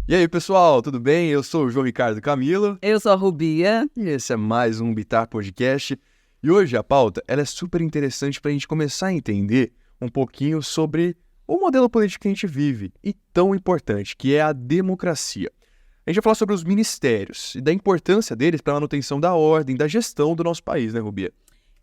E aí, pessoal, tudo bem? Eu sou o João Ricardo Camilo. Eu sou a Rubia. E esse é mais um Bitar Podcast. E hoje a pauta ela é super interessante para a gente começar a entender um pouquinho sobre o modelo político que a gente vive e tão importante, que é a democracia. A gente vai falar sobre os ministérios e da importância deles para a manutenção da ordem, da gestão do nosso país, né, Rubia?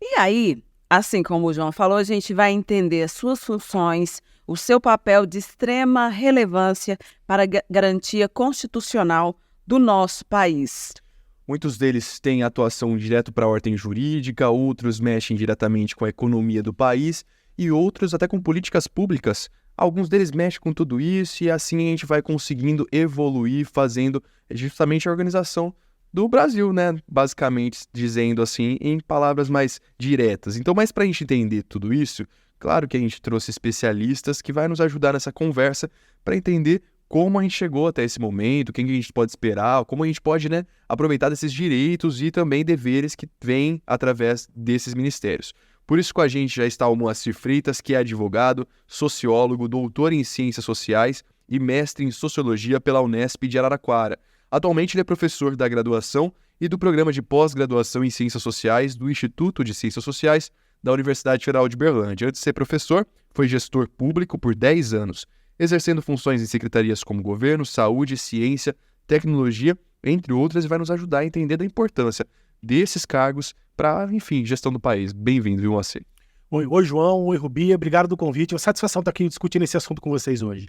E aí, assim como o João falou, a gente vai entender as suas funções, o seu papel de extrema relevância para a garantia constitucional do nosso país. Muitos deles têm atuação direto para a ordem jurídica, outros mexem diretamente com a economia do país e outros até com políticas públicas. Alguns deles mexem com tudo isso e assim a gente vai conseguindo evoluir, fazendo justamente a organização do Brasil, né? Basicamente dizendo assim em palavras mais diretas. Então, mas para a gente entender tudo isso, claro que a gente trouxe especialistas que vai nos ajudar nessa conversa para entender como a gente chegou até esse momento, quem que a gente pode esperar, como a gente pode, né, aproveitar desses direitos e também deveres que vêm através desses ministérios. Por isso com a gente já está o Moacir Freitas, que é advogado, sociólogo, doutor em Ciências Sociais e mestre em Sociologia pela Unesp de Araraquara. Atualmente ele é professor da graduação e do programa de pós-graduação em Ciências Sociais do Instituto de Ciências Sociais da Universidade Federal de Berlândia. Antes de ser professor, foi gestor público por 10 anos, exercendo funções em secretarias como Governo, Saúde, Ciência, Tecnologia, entre outras, e vai nos ajudar a entender da importância desses cargos para, enfim, gestão do país. Bem-vindo, viu, Moacir? Oi, João. Oi, Rubia. Obrigado do convite. É uma satisfação estar aqui discutindo esse assunto com vocês hoje.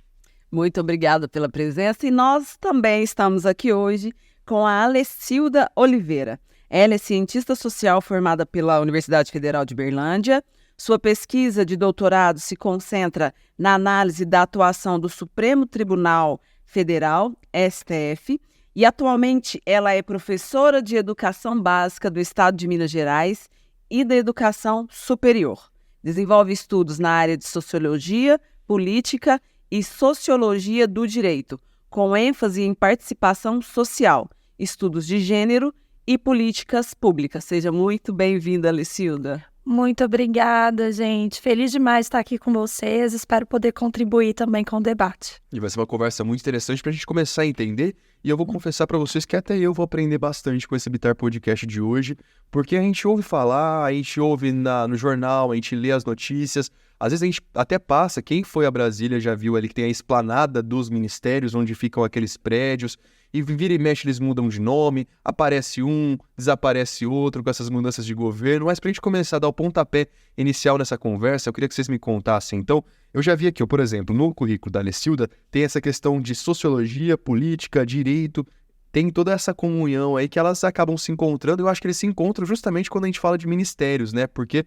Muito obrigada pela presença e nós também estamos aqui hoje com a Alecilda Oliveira. Ela é cientista social formada pela Universidade Federal de Berlândia. Sua pesquisa de doutorado se concentra na análise da atuação do Supremo Tribunal Federal, STF, e atualmente ela é professora de Educação Básica do Estado de Minas Gerais e da Educação Superior. Desenvolve estudos na área de Sociologia, Política e Sociologia do Direito, com ênfase em participação social, estudos de gênero e políticas públicas. Seja muito bem-vinda, Alecilda. Muito obrigada, gente. Feliz demais estar aqui com vocês. Espero poder contribuir também com o debate. E vai ser uma conversa muito interessante para a gente começar a entender. E eu vou confessar para vocês que até eu vou aprender bastante com esse Bitar Podcast de hoje, porque a gente ouve falar, a gente ouve no jornal, a gente lê as notícias. Às vezes a gente até passa, quem foi a Brasília já viu ali que tem a esplanada dos ministérios, onde ficam aqueles prédios, e vira e mexe eles mudam de nome, aparece um, desaparece outro com essas mudanças de governo. Mas para a gente começar a dar o pontapé inicial nessa conversa, eu queria que vocês me contassem. Então, eu já vi aqui, por exemplo, no currículo da Alecilda, tem essa questão de sociologia, política, direito, tem toda essa comunhão aí que elas acabam se encontrando. Eu acho que eles se encontram justamente quando a gente fala de ministérios, né? Porque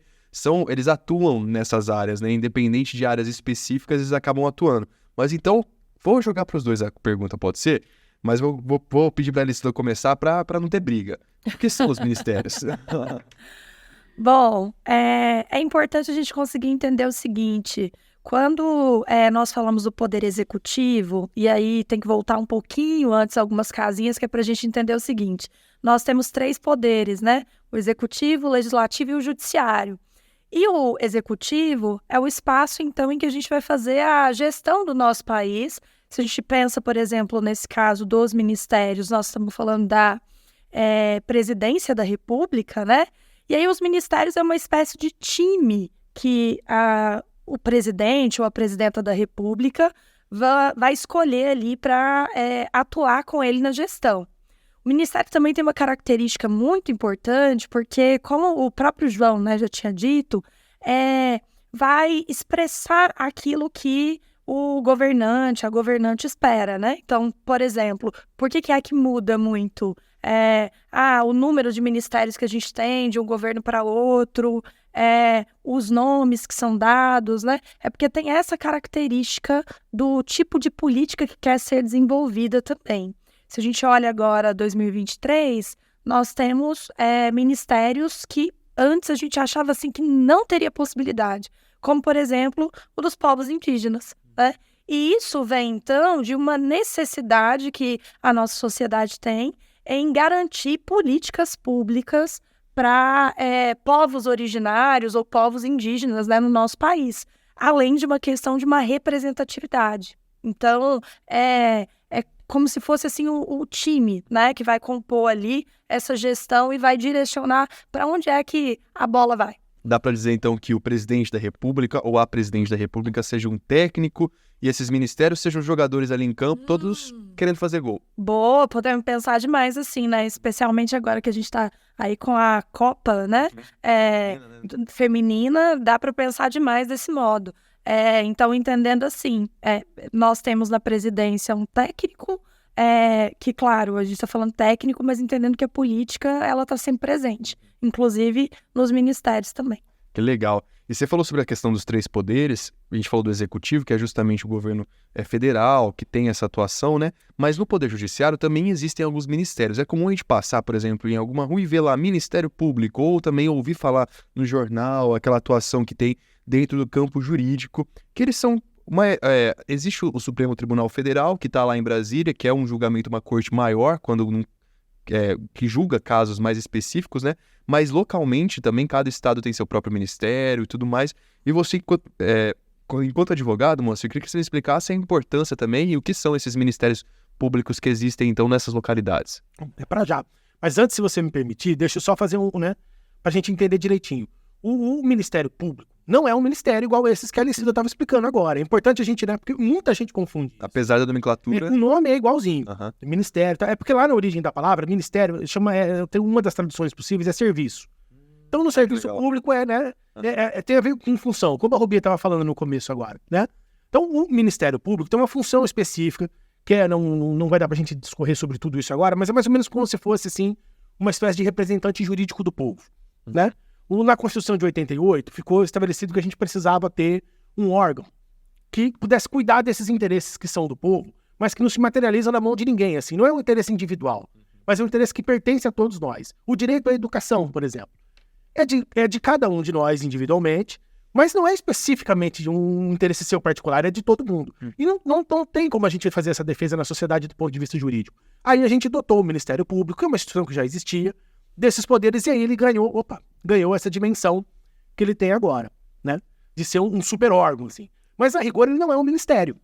eles atuam nessas áreas, né? Independente de áreas específicas, eles acabam atuando. Mas então, vou jogar para os dois a pergunta, pode ser? Mas vou pedir para a Alecilda começar para não ter briga. O que são os ministérios? Bom, é importante a gente conseguir entender o seguinte: quando nós falamos do poder executivo, e aí tem que voltar um pouquinho antes, algumas casinhas, que é para a gente entender o seguinte: nós temos 3 poderes, né? O executivo, o legislativo e o judiciário. E o executivo é o espaço, então, em que a gente vai fazer a gestão do nosso país. Se a gente pensa, por exemplo, nesse caso dos ministérios, nós estamos falando da presidência da República, né? E aí os ministérios é uma espécie de time que o presidente ou a presidenta da República vai escolher ali para atuar com ele na gestão. O ministério também tem uma característica muito importante, porque, como o próprio João, né, já tinha dito, vai expressar aquilo que o governante, a governante espera, né? Então, por exemplo, por que é que muda muito? O número de ministérios que a gente tem de um governo para outro, os nomes que são dados, né? É porque tem essa característica do tipo de política que quer ser desenvolvida também. Se a gente olha agora 2023, nós temos ministérios que antes a gente achava assim que não teria possibilidade, como, por exemplo, o dos povos indígenas, né? E isso vem, então, de uma necessidade que a nossa sociedade tem em garantir políticas públicas para povos originários ou povos indígenas, né, no nosso país, além de uma questão de uma representatividade. Então, é como se fosse assim o time, né, que vai compor ali essa gestão e vai direcionar para onde é que a bola vai. Dá para dizer, então, que o presidente da República ou a presidente da República seja um técnico e esses ministérios sejam jogadores ali em campo, todos querendo fazer gol. Boa, podemos pensar demais assim, né? Especialmente agora que a gente está aí com a Copa, né? Feminina, dá para pensar demais desse modo. Então, entendendo assim, nós temos na presidência um técnico, que, claro, a gente está falando técnico, mas entendendo que a política, ela está sempre presente, inclusive nos ministérios também. Que legal. E você falou sobre a questão dos 3 poderes, a gente falou do executivo, que é justamente o governo federal, que tem essa atuação, né? Mas no Poder Judiciário também existem alguns ministérios. É comum a gente passar, por exemplo, em alguma rua e ver lá Ministério Público, ou também ouvir falar no jornal, aquela atuação que tem dentro do campo jurídico, que eles são... existe o Supremo Tribunal Federal, que está lá em Brasília, que é um julgamento, uma corte maior, que julga casos mais específicos, né? Mas localmente também cada estado tem seu próprio ministério e tudo mais. E você, enquanto advogado, moço, eu queria que você me explicasse a importância também e o que são esses ministérios públicos que existem, então, nessas localidades. É para já. Mas antes, se você me permitir, deixa eu só fazer né? Pra gente entender direitinho. O Ministério Público não é um ministério igual esses que a Alecilda estava explicando agora. É importante a gente, né? Porque muita gente confunde. Apesar da nomenclatura... O nome é igualzinho. Ministério. É porque lá na origem da palavra, ministério, tem uma das traduções possíveis, é serviço. Então, no serviço público tem a ver com função, como a Rubi estava falando no começo agora, né? Então, o Ministério Público tem uma função específica, que não vai dar pra gente discorrer sobre tudo isso agora, mas é mais ou menos como se fosse, assim, uma espécie de representante jurídico do povo, né? Na Constituição de 88, ficou estabelecido que a gente precisava ter um órgão que pudesse cuidar desses interesses que são do povo, mas que não se materializam na mão de ninguém, assim. Não é um interesse individual, mas é um interesse que pertence a todos nós. O direito à educação, por exemplo, é de cada um de nós individualmente, mas não é especificamente de um interesse seu particular, é de todo mundo. E não tem como a gente fazer essa defesa na sociedade do ponto de vista jurídico. Aí a gente dotou o Ministério Público, que é uma instituição que já existia, desses poderes, e aí ele ganhou essa dimensão que ele tem agora, né? De ser um super órgão, assim. Mas, a rigor, ele não é um ministério.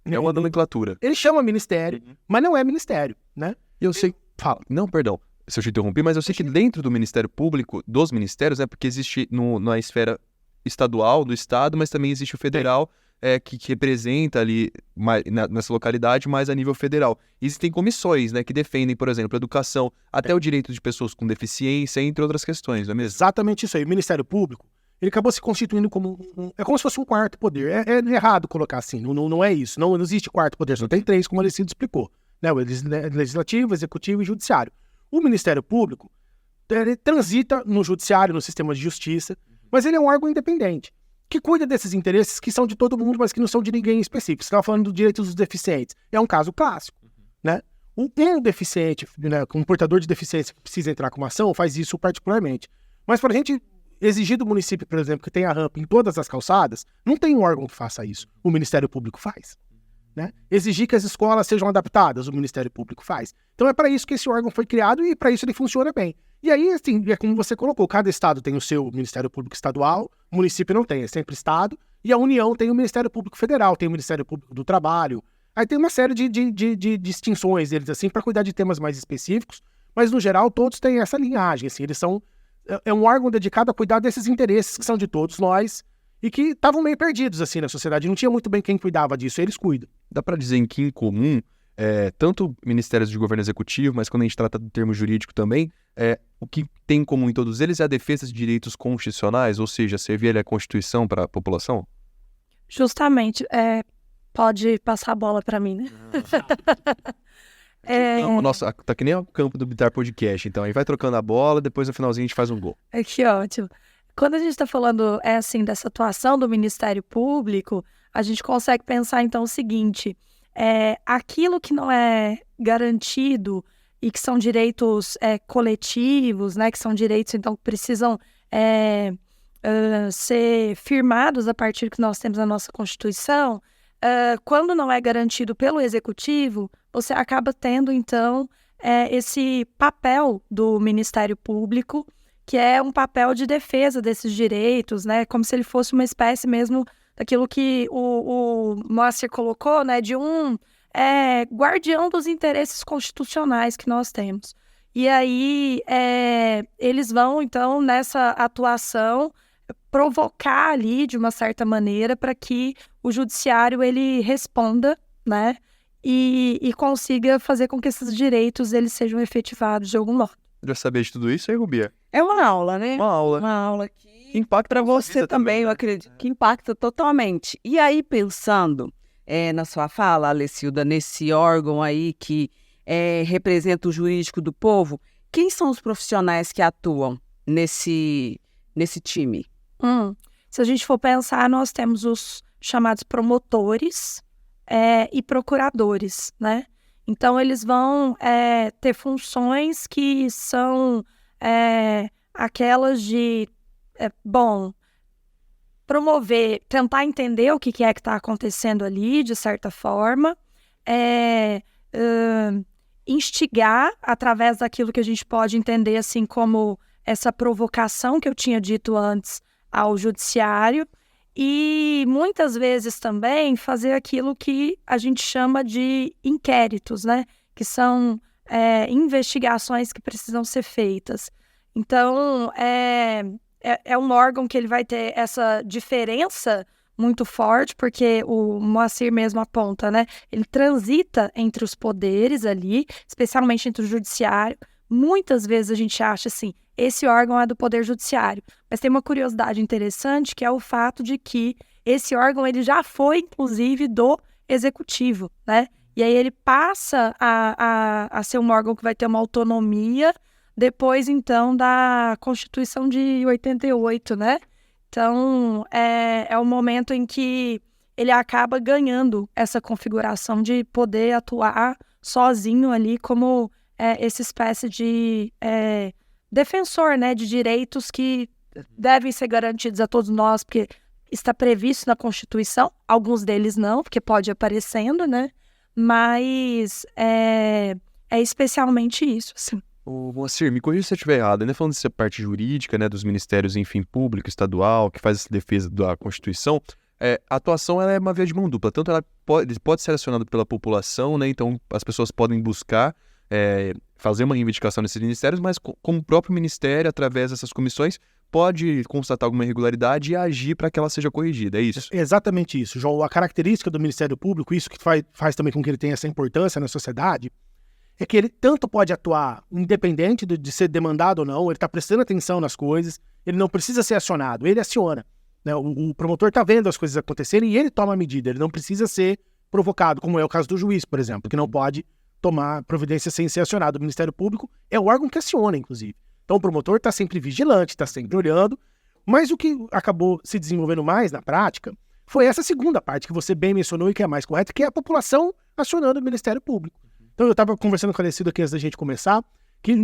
É uma nomenclatura. Ele chama ministério, mas não é ministério, né? E eu sei... Fala. Não, perdão, se eu te interrompi, mas eu sei que dentro do Ministério Público, dos ministérios, né? Porque existe na esfera estadual, do estado, mas também existe o federal, que representa ali nessa localidade, mais a nível federal. Existem comissões, né, que defendem, por exemplo, a educação, até o direito de pessoas com deficiência, entre outras questões, não é mesmo? Exatamente isso aí. O Ministério Público, ele acabou se constituindo como é como se fosse um quarto poder. É errado colocar assim, não é isso. Não existe quarto poder, só tem 3, como a Alecilda explicou, né? O legislativo, executivo e judiciário. O Ministério Público, ele transita no judiciário, no sistema de justiça, mas ele é um órgão independente, que cuida desses interesses que são de todo mundo, mas que não são de ninguém em específico. Você estava falando do direito dos deficientes. É um caso clássico, né? Um deficiente, né, um portador de deficiência que precisa entrar com uma ação, faz isso particularmente. Mas para a gente exigir do município, por exemplo, que tenha rampa em todas as calçadas, não tem um órgão que faça isso. O Ministério Público faz, né? Exigir que as escolas sejam adaptadas, o Ministério Público faz. Então é para isso que esse órgão foi criado e para isso ele funciona bem. E aí, assim, é como você colocou, cada estado tem o seu Ministério Público Estadual, o município não tem, é sempre estado, e a União tem o Ministério Público Federal, tem o Ministério Público do Trabalho. Aí tem uma série de distinções deles, assim, para cuidar de temas mais específicos, mas no geral todos têm essa linhagem, assim, eles são... É um órgão dedicado a cuidar desses interesses que são de todos nós e que estavam meio perdidos, assim, na sociedade, não tinha muito bem quem cuidava disso, eles cuidam. Dá para dizer que em comum, tanto ministérios de governo executivo, mas quando a gente trata do termo jurídico também, o que tem em comum em todos eles é a defesa de direitos constitucionais, ou seja, servir a Constituição para a população? Justamente, pode passar a bola para mim, né? Não, nossa, tá que nem o campo do Bitar Podcast, então aí vai trocando a bola, depois no finalzinho a gente faz um gol. Que ótimo. Quando a gente está falando, assim, dessa atuação do Ministério Público, a gente consegue pensar, então, o seguinte, aquilo que não é garantido e que são direitos coletivos, né, que são direitos, então, que precisam ser firmados a partir do que nós temos na nossa Constituição, quando não é garantido pelo Executivo, você acaba tendo, então, esse papel do Ministério Público, que é um papel de defesa desses direitos, né? Como se ele fosse uma espécie mesmo daquilo que o Moacir colocou, né? De guardião dos interesses constitucionais que nós temos. E aí, eles vão, então, nessa atuação, provocar ali, de uma certa maneira, para que o judiciário, ele responda, né? E consiga fazer com que esses direitos, eles sejam efetivados de algum modo. Já sabia de tudo isso aí, Rubia? É uma aula, né? Uma aula. Uma aula que Impacta para a nossa você vida também, eu acredito, que impacta totalmente. E aí, pensando na sua fala, Alecilda, nesse órgão aí que representa o jurídico do povo, quem são os profissionais que atuam nesse time? Se a gente for pensar, nós temos os chamados promotores e procuradores, né? Então, eles vão ter funções que são aquelas de, promover, tentar entender o que é que está acontecendo ali, de certa forma, instigar através daquilo que a gente pode entender assim como essa provocação que eu tinha dito antes ao judiciário, e muitas vezes também fazer aquilo que a gente chama de inquéritos, né? Que são investigações que precisam ser feitas. Então, é um órgão que ele vai ter essa diferença muito forte, porque o Moacir mesmo aponta, né? Ele transita entre os poderes ali, especialmente entre o judiciário. Muitas vezes a gente acha assim, esse órgão é do Poder Judiciário. Mas tem uma curiosidade interessante, que é o fato de que esse órgão ele já foi, inclusive, do Executivo, né? E aí ele passa a ser um órgão que vai ter uma autonomia depois, então, da Constituição de 88, né? Então, é o momento em que ele acaba ganhando essa configuração de poder atuar sozinho ali como essa espécie de defensor, né, de direitos que devem ser garantidos a todos nós, porque está previsto na Constituição, alguns deles não, porque pode ir aparecendo, né, mas é especialmente isso, assim. Ô, Moacir, me corrija se eu estiver errado, ainda falando dessa parte jurídica, né, dos ministérios, enfim, público, estadual, que faz essa defesa da Constituição, a atuação ela é uma via de mão dupla, tanto ela pode ser acionada pela população, né, então as pessoas podem buscar fazer uma reivindicação nesses ministérios, mas como o próprio ministério, através dessas comissões, pode constatar alguma irregularidade e agir para que ela seja corrigida, é isso? Exatamente isso, João. A característica do Ministério Público, isso que faz também com que ele tenha essa importância na sociedade, é que ele tanto pode atuar independente de ser demandado ou não, ele está prestando atenção nas coisas, ele não precisa ser acionado, ele aciona, né? O promotor está vendo as coisas acontecerem e ele toma a medida, ele não precisa ser provocado, como é o caso do juiz, por exemplo, que não pode tomar providência sem ser acionado. O Ministério Público é o órgão que aciona, inclusive. Então o promotor está sempre vigilante, está sempre olhando, mas o que acabou se desenvolvendo mais na prática foi essa segunda parte que você bem mencionou e que é mais correta, que é a população acionando o Ministério Público. Então eu estava conversando com a Alecilda aqui antes da gente começar, que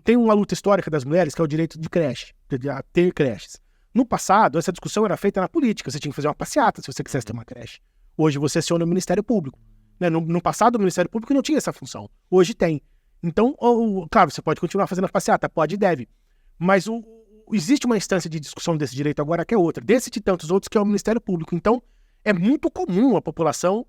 tem uma luta histórica das mulheres, que é o direito de creche, de ter creches. No passado, essa discussão era feita na política, você tinha que fazer uma passeata se você quisesse ter uma creche. Hoje você aciona o Ministério Público. No passado, o Ministério Público não tinha essa função. Hoje tem. Então, claro, você pode continuar fazendo a passeata, pode e deve. Mas existe uma instância de discussão desse direito agora que é outra. Desse e tantos outros que é o Ministério Público. Então, é muito comum a população,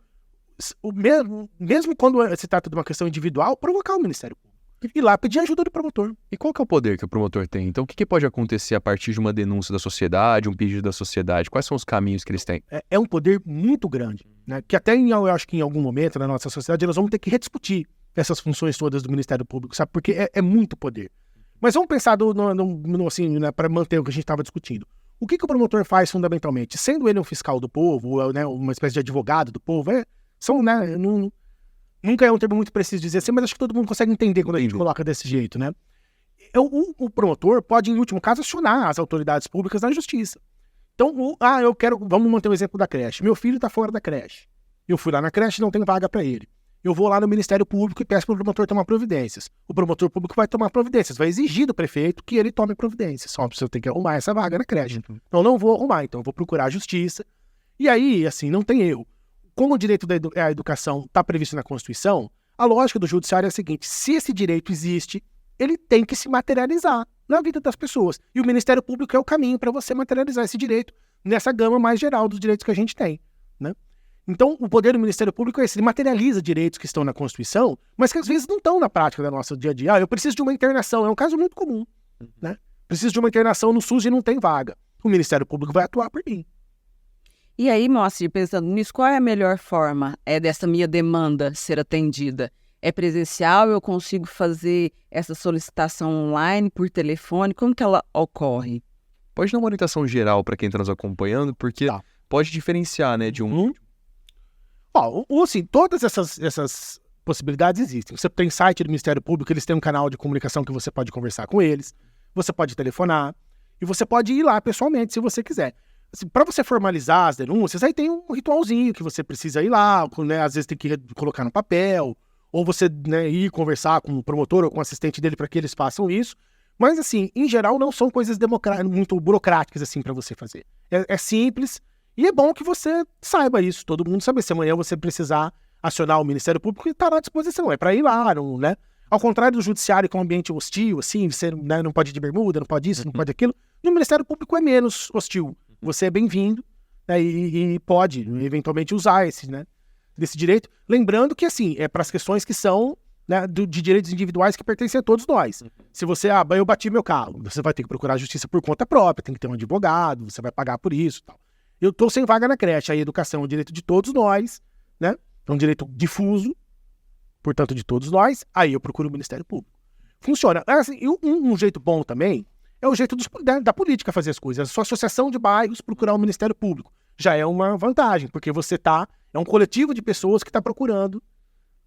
mesmo quando se trata de uma questão individual, provocar o Ministério Público. E lá pedir ajuda do promotor. E qual que é o poder que o promotor tem? Então, o que pode acontecer a partir de uma denúncia da sociedade, um pedido da sociedade? Quais são os caminhos que eles têm? É um poder muito grande, né? Que até eu acho que em algum momento na nossa sociedade nós vamos ter que rediscutir essas funções todas do Ministério Público, sabe? Porque é muito poder. Mas vamos pensar assim, né, para manter o que a gente estava discutindo. O que o promotor faz fundamentalmente? Sendo ele um fiscal do povo, né, uma espécie de advogado do povo, nunca é um termo muito preciso dizer assim, mas acho que todo mundo consegue entender quando a gente coloca desse jeito, né? O promotor pode, em último caso, acionar as autoridades públicas na justiça. Então, vamos manter o exemplo da creche. Meu filho está fora da creche. Eu fui lá na creche e não tem vaga para ele. Eu vou lá no Ministério Público e peço para o promotor tomar providências. O promotor público vai tomar providências, vai exigir do prefeito que ele tome providências. Só você tem que arrumar essa vaga na creche. Então, eu não vou arrumar, então eu vou procurar a justiça. E aí, assim, não tem erro. Como o direito à educação está previsto na Constituição, A lógica do judiciário é a seguinte: se esse direito existe, ele tem que se materializar na vida das pessoas. E o Ministério Público é o caminho para você materializar esse direito nessa gama mais geral dos direitos que a gente tem, né? Então, o poder do Ministério Público é esse: ele materializa direitos que estão na Constituição, mas que às vezes não estão na prática da nossa dia a dia. Eu preciso de uma internação, é um caso muito comum, né? Preciso de uma internação no SUS e não tem vaga. O Ministério Público vai atuar por mim. E aí, Moacir, pensando nisso, qual é a melhor forma dessa minha demanda ser atendida? É presencial? Eu consigo fazer essa solicitação online, por telefone? Como que ela ocorre? Pode dar uma orientação geral para quem está nos acompanhando, porque pode diferenciar, né, de um... Assim, todas essas possibilidades existem. Você tem site do Ministério Público, eles têm um canal de comunicação que você pode conversar com eles, você pode telefonar, e você pode ir lá pessoalmente, se você quiser. Assim, para você formalizar as denúncias, aí tem um ritualzinho que você precisa ir lá, né, às vezes tem que colocar no papel, ou você, né, ir conversar com o promotor ou com o assistente dele para que eles façam isso. Mas, assim, em geral, não são coisas muito burocráticas assim para você fazer. É simples e é bom que você saiba isso. Todo mundo sabe. Se amanhã você precisar acionar o Ministério Público, está à disposição. É para ir lá, não, né? Ao contrário do judiciário, que é um ambiente hostil, assim, você, né, não pode ir de bermuda, não pode isso, não pode aquilo. No Ministério Público é menos hostil. Você é bem-vindo, né, e pode, eventualmente, usar desse direito. Lembrando que, assim, é para as questões que são, né, de direitos individuais que pertencem a todos nós. Se você, eu bati meu carro, você vai ter que procurar a justiça por conta própria, tem que ter um advogado, você vai pagar por isso e tal. Eu estou sem vaga na creche, a educação é um direito de todos nós, né? É um direito difuso, portanto, de todos nós, aí eu procuro o Ministério Público. Funciona. Assim, um jeito bom também é o jeito da política fazer as coisas. A sua associação de bairros procurar o Ministério Público já é uma vantagem, porque é um coletivo de pessoas que está procurando,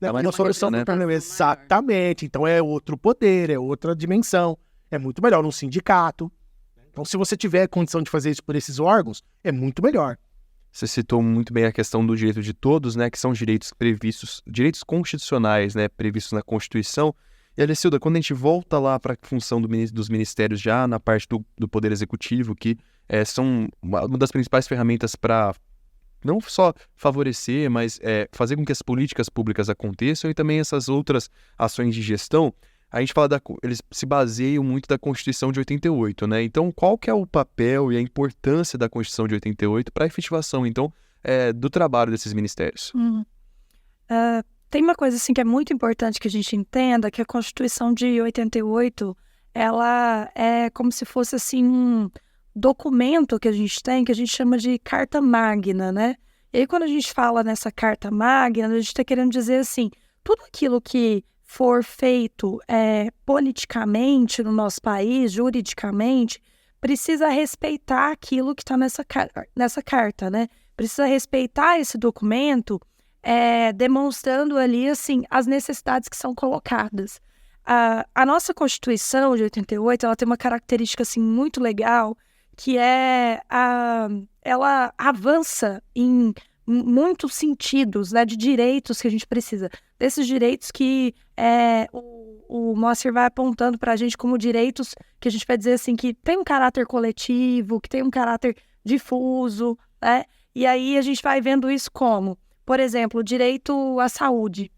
né, uma solução, né? Exatamente. Então é outro poder, é outra dimensão. É muito melhor um sindicato. Então, se você tiver condição de fazer isso por esses órgãos, é muito melhor. Você citou muito bem a questão do direito de todos, né, que são direitos previstos, direitos constitucionais, né, previstos na Constituição. E, Alecilda, quando a gente volta lá para a função dos ministérios já na parte do Poder Executivo, que são uma das principais ferramentas para não só favorecer, mas fazer com que as políticas públicas aconteçam e também essas outras ações de gestão, a gente fala eles se baseiam muito da Constituição de 88, né? Então, qual que é o papel e a importância da Constituição de 88 para a efetivação, então, do trabalho desses ministérios? Tem uma coisa, assim, que é muito importante que a gente entenda, que a Constituição de 88, ela é como se fosse, assim, um documento que a gente tem, que a gente chama de Carta Magna, né? E aí, quando a gente fala nessa Carta Magna, a gente está querendo dizer, assim, tudo aquilo que for feito politicamente no nosso país, juridicamente, precisa respeitar aquilo que está nessa carta, né? Precisa respeitar esse documento, demonstrando ali, assim, as necessidades que são colocadas. A nossa Constituição de 88, ela tem uma característica, assim, muito legal, que ela avança em muitos sentidos, né, de direitos que a gente precisa. Desses direitos que o Moacir vai apontando para a gente como direitos que a gente vai dizer assim, que tem um caráter coletivo, que tem um caráter difuso, né? E aí a gente vai vendo isso como, por exemplo, o direito à saúde.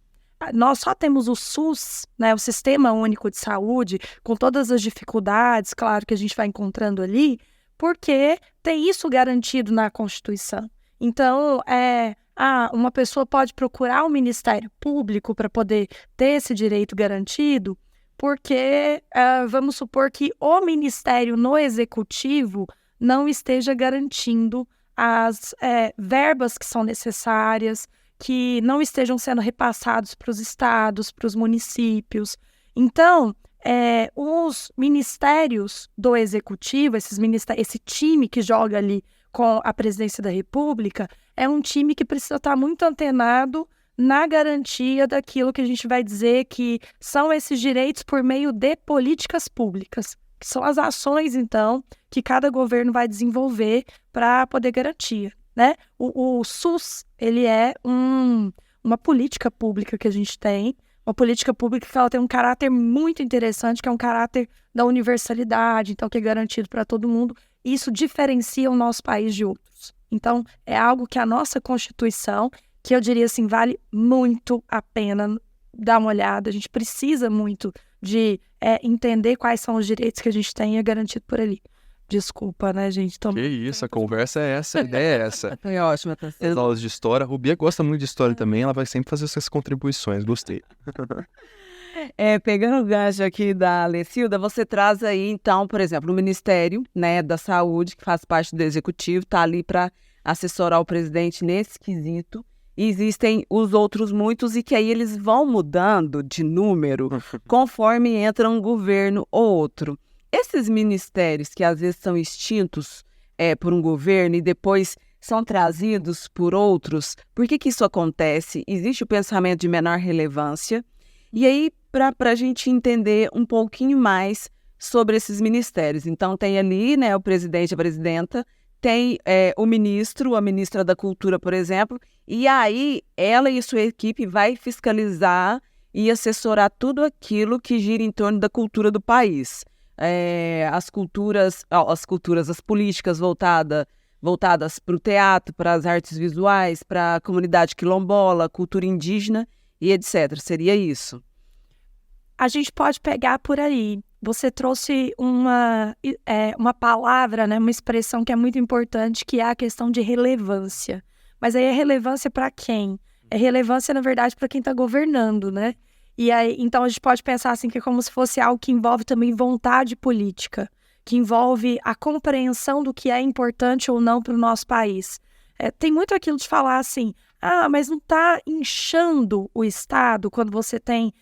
Nós só temos o SUS, né, o Sistema Único de Saúde, com todas as dificuldades, claro, que a gente vai encontrando ali, porque tem isso garantido na Constituição. Então, uma pessoa pode procurar o Ministério Público para poder ter esse direito garantido, porque vamos supor que o Ministério no Executivo não esteja garantindo as verbas que são necessárias, que não estejam sendo repassados para os estados, para os municípios. Então, os ministérios do Executivo, esse time que joga ali com a presidência da República, é um time que precisa estar muito antenado na garantia daquilo que a gente vai dizer que são esses direitos por meio de políticas públicas, que são as ações, então, que cada governo vai desenvolver para poder garantir, né? O SUS, ele é uma política pública que a gente tem, uma política pública que ela tem um caráter muito interessante, que é um caráter da universalidade, então que é garantido para todo mundo. Isso diferencia o nosso país de outros. Então, é algo que a nossa Constituição, que eu diria assim, vale muito a pena dar uma olhada, a gente precisa muito de entender quais são os direitos que a gente tem e é garantido por ali. Desculpa, né, gente? Que isso, a conversa é essa, a ideia é essa. Foi ótimo, tá As sendo. aulas de história, a Rubia gosta muito de história também, ela vai sempre fazer essas contribuições, gostei. Pegando o gancho aqui da Alecilda, você traz aí, então, por exemplo, o Ministério, né, da Saúde, que faz parte do Executivo, está ali para assessorar o presidente nesse quesito. E existem os outros muitos e que aí eles vão mudando de número conforme entra um governo ou outro. Esses ministérios que às vezes são extintos por um governo e depois são trazidos por outros, por que isso acontece? Existe o pensamento de menor relevância. E aí, para a gente entender um pouquinho mais sobre esses ministérios. Então, tem ali, né, o presidente e a presidenta, tem o ministro, a ministra da Cultura, por exemplo, e aí ela e sua equipe vai fiscalizar e assessorar tudo aquilo que gira em torno da cultura do país. As políticas voltadas para o teatro, para as artes visuais, para a comunidade quilombola, cultura indígena e etc. Seria isso? A gente pode pegar por aí. Você trouxe uma palavra, né, uma expressão que é muito importante, que é a questão de relevância. Mas aí é relevância para quem? É relevância, na verdade, para quem está governando, né? E aí, então a gente pode pensar assim que é como se fosse algo que envolve também vontade política, que envolve a compreensão do que é importante ou não para o nosso país. Tem muito aquilo de falar assim, mas não está inchando o Estado quando você tem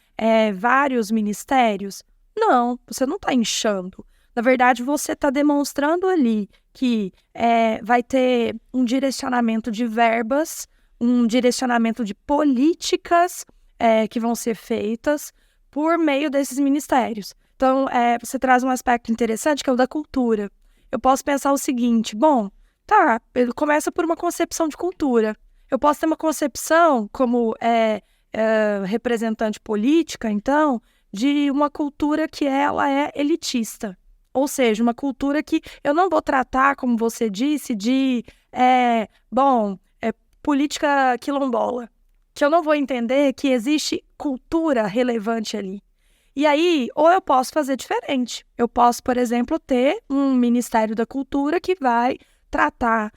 vários ministérios? Não, você não está inchando. Na verdade, você está demonstrando ali que vai ter um direcionamento de verbas, um direcionamento de políticas que vão ser feitas por meio desses ministérios. Então, você traz um aspecto interessante que é o da cultura. Eu posso pensar o seguinte, ele começa por uma concepção de cultura. Eu posso ter uma concepção como representante política, então, de uma cultura que ela é elitista. Ou seja, uma cultura que eu não vou tratar, como você disse, de política quilombola. Que eu não vou entender que existe cultura relevante ali. E aí, ou eu posso fazer diferente. Eu posso, por exemplo, ter um Ministério da Cultura que vai tratar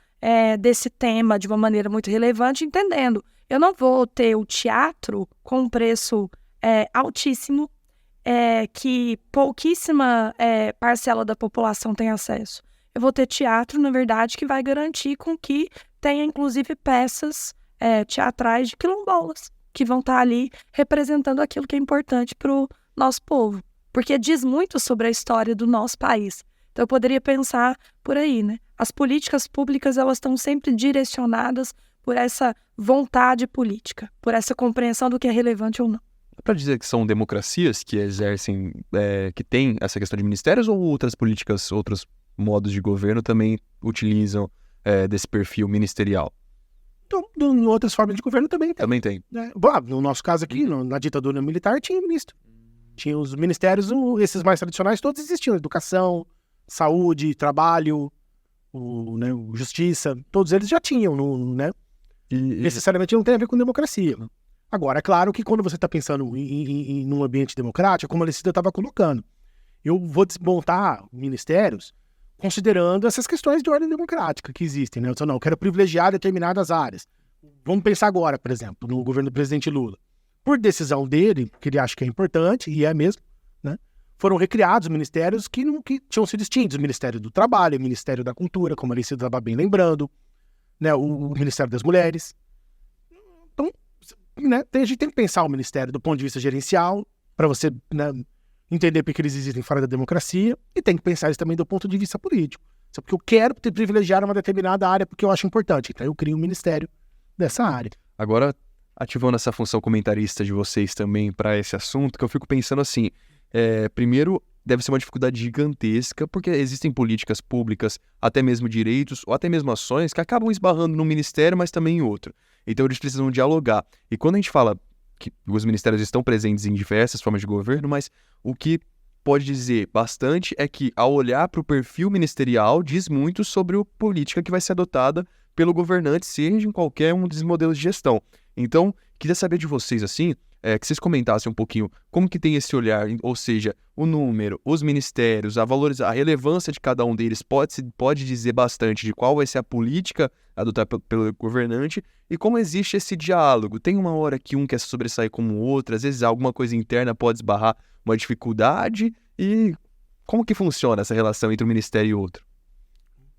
desse tema de uma maneira muito relevante, entendendo. Eu não vou ter o teatro com um preço altíssimo, que pouquíssima parcela da população tem acesso. Eu vou ter teatro, na verdade, que vai garantir com que tenha, inclusive, peças teatrais de quilombolas, que vão estar ali representando aquilo que é importante para o nosso povo, porque diz muito sobre a história do nosso país. Então eu poderia pensar por aí, né? As políticas públicas, elas estão sempre direcionadas por essa vontade política, por essa compreensão do que é relevante ou não. Dá para dizer que são democracias que exercem, que têm essa questão de ministérios, ou outras políticas, outros modos de governo também utilizam desse perfil ministerial? Então, em outras formas de governo também tem. Também tem. Né? No nosso caso aqui, na ditadura militar, tinha ministro. Tinha os ministérios, esses mais tradicionais, todos existiam. Educação, saúde, trabalho, justiça, todos eles já tinham, né? Necessariamente não tem a ver com democracia. Agora, é claro que quando você está pensando em um ambiente democrático, como a Alecilda estava colocando, eu vou desmontar ministérios considerando essas questões de ordem democrática que existem, né? Eu quero privilegiar determinadas áreas. Vamos pensar agora, por exemplo, no governo do presidente Lula. Por decisão dele, que ele acha que é importante, e é mesmo, né? Foram recriados ministérios que tinham sido extintos. O Ministério do Trabalho, o Ministério da Cultura, como a Alecilda estava bem lembrando, né? O Ministério das Mulheres. Então, né? A gente tem que pensar o Ministério do ponto de vista gerencial, para você, né, entender porque eles existem fora da democracia, e tem que pensar isso também do ponto de vista político. Só porque eu quero privilegiar uma determinada área porque eu acho importante. Então eu crio um ministério dessa área. Agora, ativando essa função comentarista de vocês também para esse assunto, que eu fico pensando assim, primeiro, deve ser uma dificuldade gigantesca, porque existem políticas públicas, até mesmo direitos, ou até mesmo ações, que acabam esbarrando num ministério, mas também em outro. Então eles precisam dialogar. E quando a gente fala que os ministérios estão presentes em diversas formas de governo, mas o que pode dizer bastante é que, ao olhar para o perfil ministerial, diz muito sobre a política que vai ser adotada pelo governante, seja em qualquer um dos modelos de gestão. Então, queria saber de vocês, assim, que vocês comentassem um pouquinho como que tem esse olhar, ou seja, o número, os ministérios, a relevância de cada um deles pode dizer bastante de qual vai ser a política adotada pelo governante e como existe esse diálogo. Tem uma hora que um quer se sobressair como o outro, às vezes alguma coisa interna pode esbarrar uma dificuldade e como que funciona essa relação entre um ministério e outro?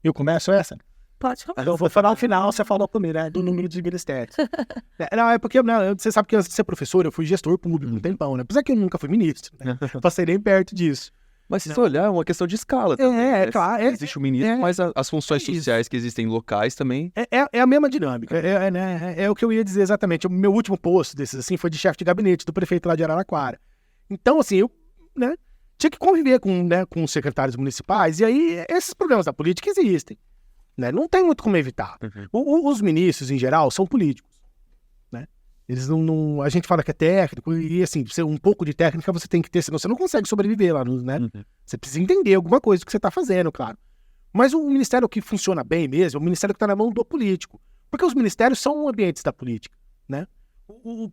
Eu começo essa? Pode falar. Eu vou falar no final, você falou comigo, né? Do número de ministérios. Não, é porque você sabe que antes de ser professor, eu fui gestor público um tempão, né? Apesar que eu nunca fui ministro, né? Não passei nem perto disso. Mas se você olhar, é uma questão de escala também. É claro. Existe o ministro, mas as funções sociais que existem locais também. É a mesma dinâmica. É o que eu ia dizer exatamente. O meu último posto desses, assim, foi de chefe de gabinete do prefeito lá de Araraquara. Então, assim, eu, né, tinha que conviver com os secretários municipais, e aí esses problemas da política existem. Né? Não tem muito como evitar. Os ministros, em geral, são políticos. Né? Eles não. A gente fala que é técnico, e assim, um pouco de técnica você tem que ter, senão você não consegue sobreviver lá, né? Você precisa entender alguma coisa que você está fazendo, claro. Mas o ministério que funciona bem mesmo é o ministério que está na mão do político. Porque os ministérios são ambientes da política. Né?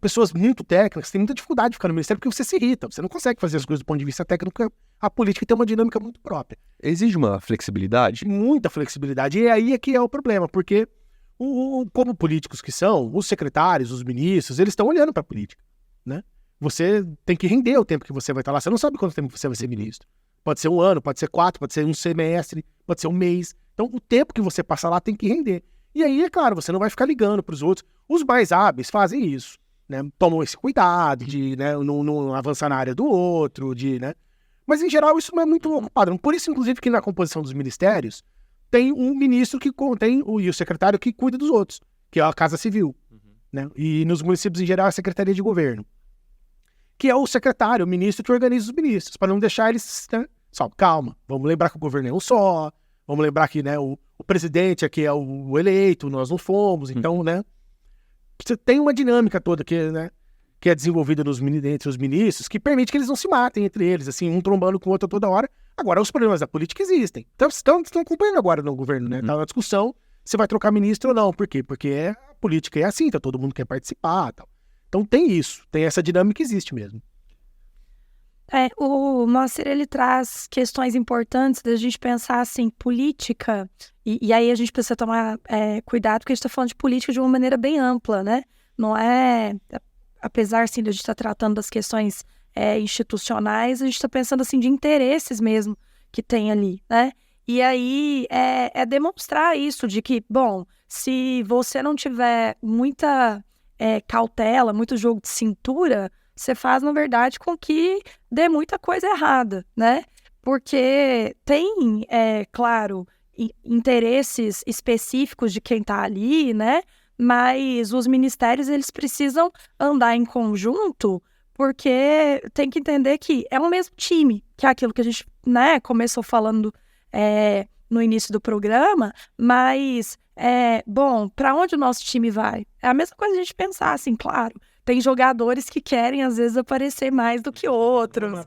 Pessoas muito técnicas têm muita dificuldade de ficar no ministério porque você se irrita, você não consegue fazer as coisas do ponto de vista técnico, a política tem uma dinâmica muito própria. Exige uma flexibilidade? Muita flexibilidade, e aí é que é o problema, porque como políticos que são, os secretários, os ministros, eles estão olhando para a política, né? Você tem que render o tempo que você vai estar lá, você não sabe quanto tempo você vai ser ministro. Pode ser 1 ano, pode ser 4, pode ser um semestre, pode ser 1 mês. Então o tempo que você passa lá tem que render. E aí, é claro, você não vai ficar ligando para os outros. Os mais hábeis fazem isso, né? Tomam esse cuidado de, né, não avançar na área do outro, né? Mas, em geral, isso não é muito padrão. Por isso, inclusive, que na composição dos ministérios tem um ministro que contém e o secretário que cuida dos outros, que é a Casa Civil. Né? E nos municípios, em geral, é a Secretaria de Governo, que é o secretário, o ministro que organiza os ministros, para não deixar eles, né, só, calma, vamos lembrar que o governo é um só, vamos lembrar que, né, o presidente aqui é o eleito, nós não fomos, então, né, você tem uma dinâmica toda que é desenvolvida entre os ministros, que permite que eles não se matem entre eles, assim, um trombando com o outro toda hora. Agora, os problemas da política existem. Então, estão acompanhando agora no governo, né? Tá na discussão se vai trocar ministro ou não. Por quê? Porque a política é assim, então todo mundo quer participar, tal. Então tem isso, tem essa dinâmica que existe mesmo. O Moacir, ele traz questões importantes da gente pensar, assim, política, e aí a gente precisa tomar cuidado, porque a gente está falando de política de uma maneira bem ampla, né? Não é, apesar, assim, de a gente estar tratando das questões institucionais, a gente está pensando, assim, de interesses mesmo que tem ali, né? E aí é demonstrar isso, de que, bom, se você não tiver muita cautela, muito jogo de cintura, você faz, na verdade, com que dê muita coisa errada, né? Porque tem, claro, interesses específicos de quem está ali, né? Mas os ministérios, eles precisam andar em conjunto, porque tem que entender que é o mesmo time, que é aquilo que a gente, né, começou falando no início do programa, mas, bom, para onde o nosso time vai? É a mesma coisa a gente pensar, assim, claro, tem jogadores que querem, às vezes, aparecer mais do que outros.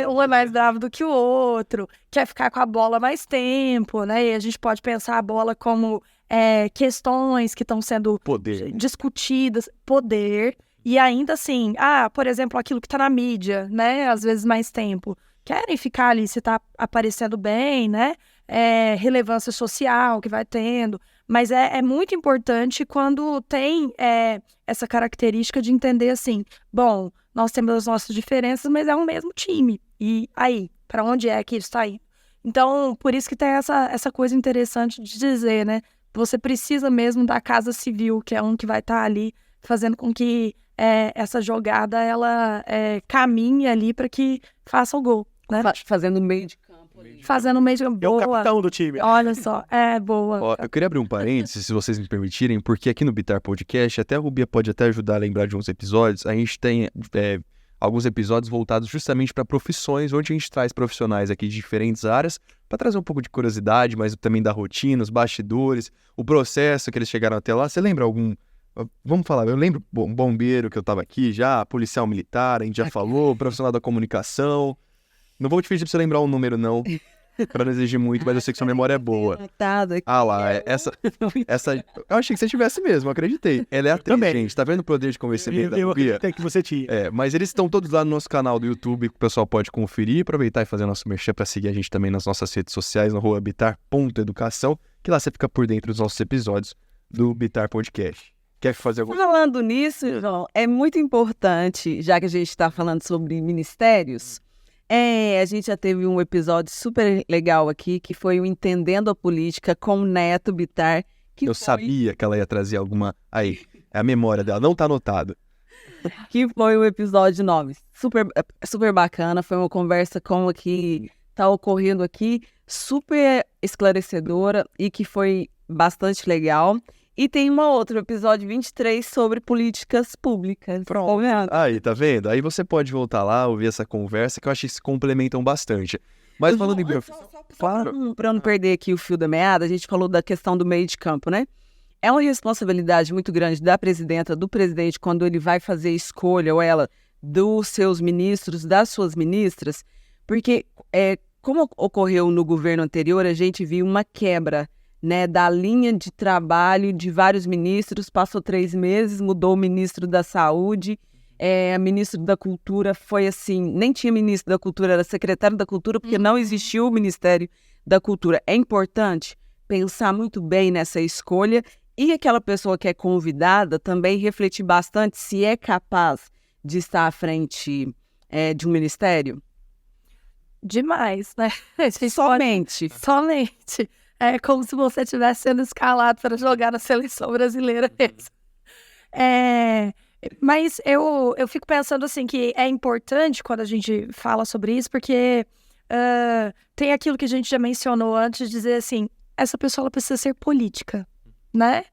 Um é mais bravo do que o outro, quer ficar com a bola mais tempo, né? E a gente pode pensar a bola como questões que estão sendo discutidas, poder, e ainda assim, por exemplo, aquilo que está na mídia, né? Às vezes mais tempo. Querem ficar ali se está aparecendo bem, né? Relevância social que vai tendo. Mas é muito importante quando tem essa característica de entender assim, bom, nós temos as nossas diferenças, mas é o mesmo time. E aí, para onde é que ele está indo? Então, por isso que tem essa coisa interessante de dizer, né? Você precisa mesmo da Casa Civil, que é um que vai estar ali fazendo com que essa jogada ela caminhe ali para que faça o gol, né? Fazendo meio de campo. Fazendo meio de campo. É o capitão do time. Olha só, boa. Ó, eu queria abrir um parênteses, se vocês me permitirem, porque aqui no Bitar Podcast, até a Rubia pode até ajudar a lembrar de uns episódios, a gente tem alguns episódios voltados justamente para profissões, onde a gente traz profissionais aqui de diferentes áreas, para trazer um pouco de curiosidade, mas também da rotina, os bastidores, o processo que eles chegaram até lá. Você lembra algum... Vamos falar, eu lembro um bombeiro que eu tava aqui já, policial militar, a gente já falou, profissional da comunicação. Não vou te pedir pra você lembrar um número, não. Pra não exigir muito, mas eu sei que sua memória é boa. Conectada aqui. Ah lá, essa... Eu achei que você tivesse mesmo, eu acreditei. Ela é atriz, também. gente. Tá vendo o poder de convencimento da Eu Bia? acreditei que você tinha. Mas eles estão todos lá no nosso canal do YouTube, que o pessoal pode conferir, aproveitar e fazer nosso merchan pra seguir a gente também nas nossas redes sociais, no @bitar.educação, que lá você fica por dentro dos nossos episódios do Bitar Podcast. Quer fazer alguma Falando nisso, João, é muito importante, já que a gente está falando sobre ministérios, a gente já teve um episódio super legal aqui, que foi o Entendendo a Política com o Neto Bittar. Eu sabia que ela ia trazer alguma... Aí, é a memória dela, não tá anotado. Que foi o episódio 9. Super bacana, foi uma conversa como a que está ocorrendo aqui, super esclarecedora e que foi bastante legal. E tem um outro episódio 23 sobre políticas públicas. Pronto. Aí, tá vendo? Aí você pode voltar lá, ouvir essa conversa, que eu acho que se complementam bastante. Mas falando em... Claro. Para não perder aqui o fio da meada, a gente falou da questão do meio de campo, né? É uma responsabilidade muito grande da presidenta, do presidente, quando ele vai fazer escolha, ou ela, dos seus ministros, das suas ministras, porque, como ocorreu no governo anterior, a gente viu uma quebra, né, da linha de trabalho de vários ministros, passou 3 meses, mudou o ministro da Saúde, ministro da Cultura foi assim, nem tinha ministro da Cultura, era secretário da Cultura, porque não existiu o Ministério da Cultura. É importante pensar muito bem nessa escolha e aquela pessoa que é convidada também refletir bastante se é capaz de estar à frente de um ministério. Demais, né? Somente. Somente. É como se você estivesse sendo escalado para jogar na seleção brasileira mesmo. Mas eu fico pensando assim que é importante quando a gente fala sobre isso, porque tem aquilo que a gente já mencionou antes, de dizer assim, essa pessoa ela precisa ser política, né?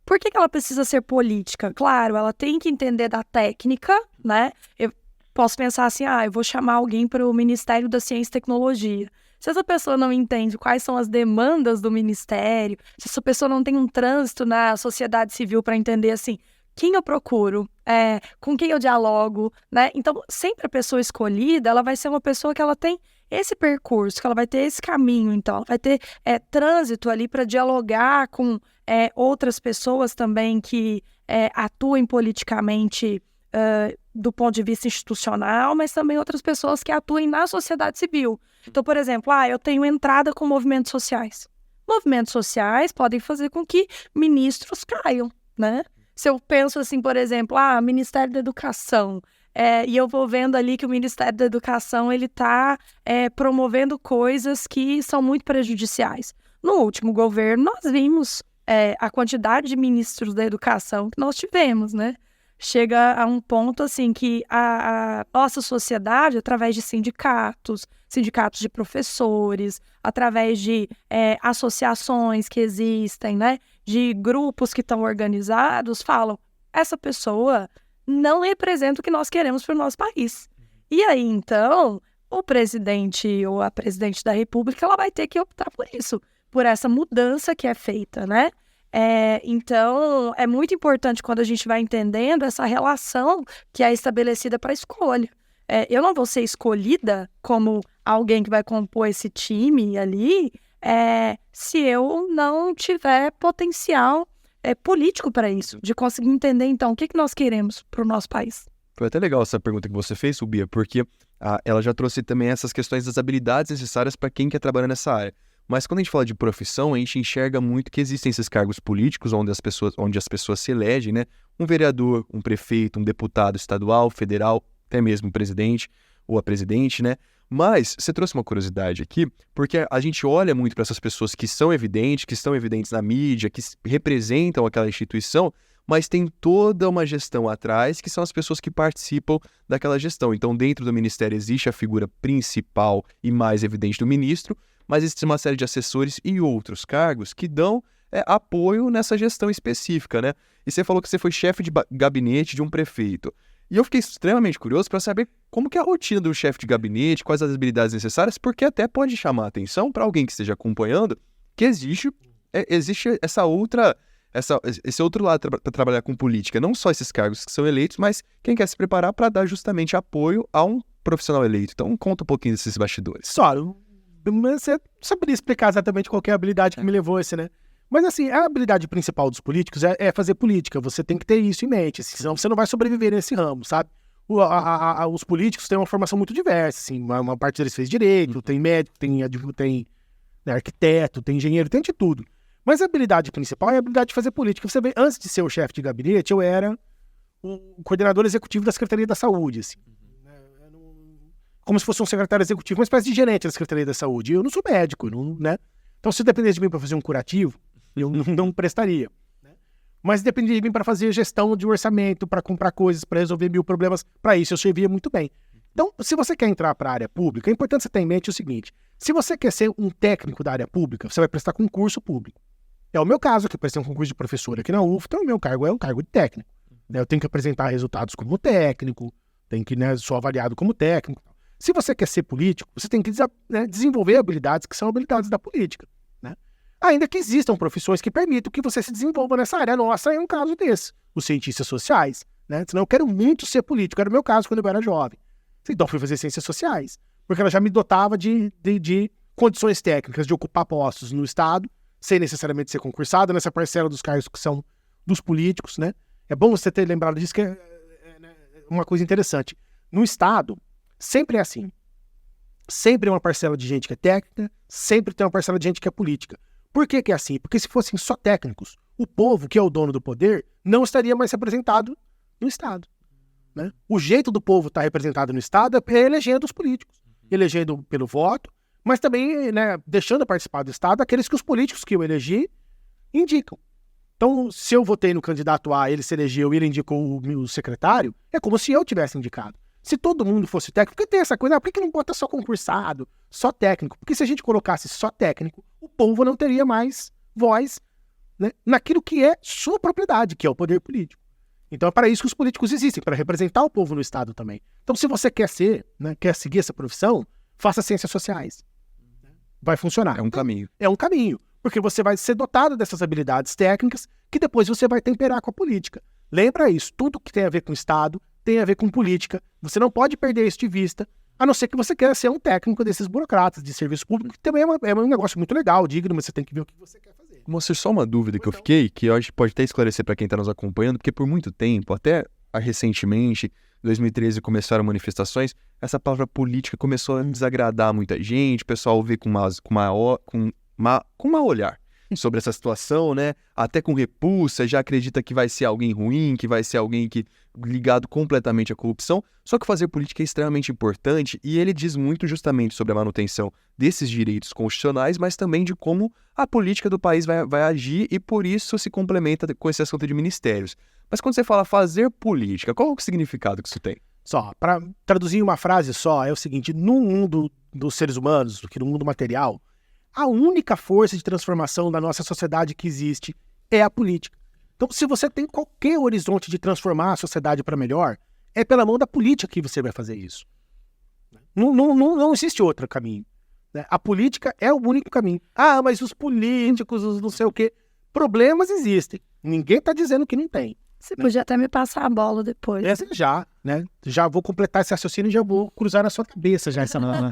Por que ela precisa ser política? Claro, ela tem que entender da técnica, né? Eu posso pensar assim, eu vou chamar alguém para o Ministério da Ciência e Tecnologia. Se essa pessoa não entende quais são as demandas do ministério, se essa pessoa não tem um trânsito na sociedade civil para entender assim, quem eu procuro, com quem eu dialogo, né? Então, sempre a pessoa escolhida, ela vai ser uma pessoa que ela tem esse percurso, que ela vai ter esse caminho, então, ela vai ter trânsito ali para dialogar com outras pessoas também que atuem politicamente do ponto de vista institucional, mas também outras pessoas que atuem na sociedade civil. Então, por exemplo, eu tenho entrada com movimentos sociais. Movimentos sociais podem fazer com que ministros caiam, né? Se eu penso assim, por exemplo, Ministério da Educação, e eu vou vendo ali que o Ministério da Educação ele está promovendo coisas que são muito prejudiciais. No último governo, nós vimos a quantidade de ministros da educação que nós tivemos, né? Chega a um ponto assim que a nossa sociedade, através de sindicatos de professores, através de associações que existem, né, de grupos que estão organizados, falam, essa pessoa não representa o que nós queremos para o nosso país. E aí, então, o presidente ou a presidente da República, ela vai ter que optar por isso, por essa mudança que é feita, né? Então, é muito importante quando a gente vai entendendo essa relação que é estabelecida para a escolha. Eu não vou ser escolhida como alguém que vai compor esse time ali se eu não tiver potencial político para isso, de conseguir entender, então, o que nós queremos para o nosso país. Foi até legal essa pergunta que você fez, Bia, porque ela já trouxe também essas questões das habilidades necessárias para quem quer trabalhar nessa área. Mas quando a gente fala de profissão, a gente enxerga muito que existem esses cargos políticos onde as pessoas se elegem, né? Um vereador, um prefeito, um deputado estadual, federal, até mesmo o presidente ou a presidente, né? Mas você trouxe uma curiosidade aqui, porque a gente olha muito para essas pessoas que são evidentes, que estão evidentes na mídia, que representam aquela instituição, mas tem toda uma gestão atrás, que são as pessoas que participam daquela gestão. Então, dentro do ministério existe a figura principal e mais evidente do ministro, mas existe uma série de assessores e outros cargos que dão apoio nessa gestão específica, né? E você falou que você foi chefe de gabinete de um prefeito. E eu fiquei extremamente curioso para saber como que é a rotina do chefe de gabinete, quais as habilidades necessárias, porque até pode chamar a atenção para alguém que esteja acompanhando que existe esse outro lado para trabalhar com política. Não só esses cargos que são eleitos, mas quem quer se preparar para dar justamente apoio a um profissional eleito. Então, conta um pouquinho desses bastidores. Só, Mas você saberia explicar exatamente qual que é a habilidade que me levou a esse, né? Mas assim, a habilidade principal dos políticos é fazer política. Você tem que ter isso em mente, assim, senão você não vai sobreviver nesse ramo, sabe? Os políticos têm uma formação muito diversa, assim, uma parte deles fez direito, tem médico, tem né, arquiteto, tem engenheiro, tem de tudo. Mas a habilidade principal é a habilidade de fazer política. Você vê, antes de ser o chefe de gabinete, eu era o coordenador executivo da Secretaria da Saúde, assim. Como se fosse um secretário executivo, uma espécie de gerente da Secretaria da Saúde. Eu não sou médico, né? Então, se dependesse de mim para fazer um curativo, eu não prestaria. Né? Mas dependia de mim para fazer gestão de orçamento, para comprar coisas, para resolver 1000 problemas. Para isso, eu servia muito bem. Então, se você quer entrar para a área pública, é importante você ter em mente o seguinte: se você quer ser um técnico da área pública, você vai prestar concurso público. É o meu caso, que eu prestei um concurso de professor aqui na UF, então o meu cargo é um cargo de técnico. Né? Eu tenho que apresentar resultados como técnico, tenho que, né, sou avaliado como técnico. Se você quer ser político, você tem que desenvolver habilidades que são habilidades da política. Né? Ainda que existam profissões que permitam que você se desenvolva nessa área. A nossa é um caso desse. Os cientistas sociais. Né? Senão eu quero muito ser político. Era o meu caso quando eu era jovem. Então eu fui fazer ciências sociais. Porque ela já me dotava de condições técnicas de ocupar postos no Estado, sem necessariamente ser concursado, nessa parcela dos cargos que são dos políticos. Né? É bom você ter lembrado disso, que é uma coisa interessante. No Estado, sempre é assim. Sempre é uma parcela de gente que é técnica, sempre tem uma parcela de gente que é política. Por que é assim? Porque se fossem só técnicos, o povo, que é o dono do poder, não estaria mais representado no Estado. Né? O jeito do povo estar representado no Estado é elegendo os políticos. Elegendo pelo voto, mas também, né, deixando participar do Estado aqueles que os políticos que eu elegi indicam. Então, se eu votei no candidato A, ele se elegeu e ele indicou o meu secretário, é como se eu tivesse indicado. Se todo mundo fosse técnico, porque tem essa coisa, por que não bota só concursado, só técnico? Porque se a gente colocasse só técnico, o povo não teria mais voz, né, naquilo que é sua propriedade, que é o poder político. Então é para isso que os políticos existem, para representar o povo no Estado também. Então se você quer ser, né, quer seguir essa profissão, faça ciências sociais. Vai funcionar. É um caminho. É um caminho, porque você vai ser dotado dessas habilidades técnicas que depois você vai temperar com a política. Lembra isso, tudo que tem a ver com o Estado tem a ver com política. Você não pode perder isso de vista, a não ser que você queira ser um técnico desses burocratas de serviço público, que também é um negócio muito legal, digno, mas você tem que ver o que você quer fazer. Moacir, só uma dúvida que eu fiquei, que eu acho que pode até esclarecer para quem está nos acompanhando, porque por muito tempo, até recentemente, em 2013 começaram manifestações, essa palavra política começou a desagradar muita gente, o pessoal vê com mau olhar sobre essa situação, né? Até com repulsa, já acredita que vai ser alguém ruim, que vai ser alguém ligado completamente à corrupção. Só que fazer política é extremamente importante e ele diz muito justamente sobre a manutenção desses direitos constitucionais, mas também de como a política do país vai agir e por isso se complementa com esse assunto de ministérios. Mas quando você fala fazer política, qual é o significado que isso tem? Só, para traduzir em uma frase só, é o seguinte: no mundo dos seres humanos, do que no mundo material, a única força de transformação da nossa sociedade que existe é a política. Então, se você tem qualquer horizonte de transformar a sociedade para melhor, é pela mão da política que você vai fazer isso. Não existe outro caminho. Né? A política é o único caminho. Ah, mas os políticos, os não sei o quê. Problemas existem. Ninguém está dizendo que não tem. Você podia até me passar a bola depois. Né? Já vou completar esse raciocínio e já vou cruzar na sua cabeça já essa, né?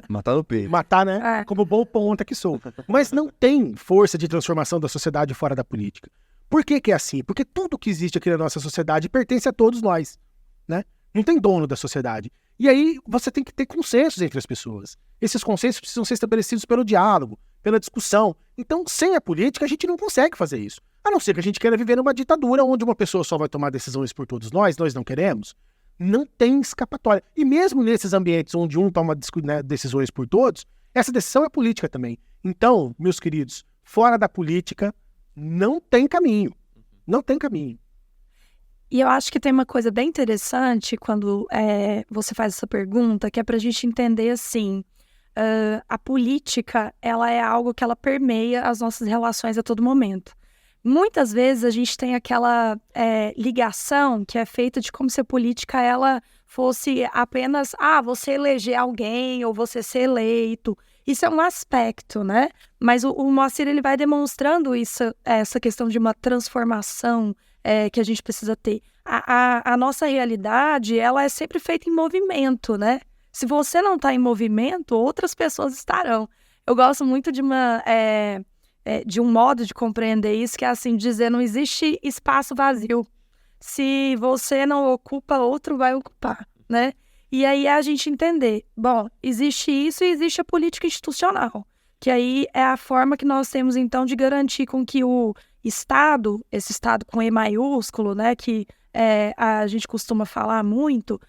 Matar no peito. Matar, né? Como bom ponta que sou. Mas não tem força de transformação da sociedade fora da política. Por que é assim? Porque tudo que existe aqui na nossa sociedade pertence a todos nós, né? Não tem dono da sociedade. E aí você tem que ter consensos entre as pessoas. Esses consensos precisam ser estabelecidos pelo diálogo, pela discussão. Então, sem a política, a gente não consegue fazer isso. A não ser que a gente queira viver numa ditadura onde uma pessoa só vai tomar decisões por todos nós não queremos. Não tem escapatória. E mesmo nesses ambientes onde um toma decisões por todos, essa decisão é política também. Então, meus queridos, fora da política, não tem caminho. Não tem caminho. E eu acho que tem uma coisa bem interessante quando você faz essa pergunta, que é para a gente entender assim, a política, ela é algo que ela permeia as nossas relações a todo momento. Muitas vezes a gente tem aquela ligação que é feita de como se a política ela fosse apenas, você eleger alguém ou você ser eleito. Isso é um aspecto, né? Mas o Moacir, ele vai demonstrando essa questão de uma transformação que a gente precisa ter. A nossa realidade, ela é sempre feita em movimento, né? Se você não está em movimento, outras pessoas estarão. Eu gosto muito de de um modo de compreender isso, que é assim, dizer, não existe espaço vazio. Se você não ocupa, outro vai ocupar, né? E aí a gente entender, bom, existe isso e existe a política institucional, que aí é a forma que nós temos, então, de garantir com que o Estado, esse Estado com E maiúsculo, né, que a gente costuma falar muito,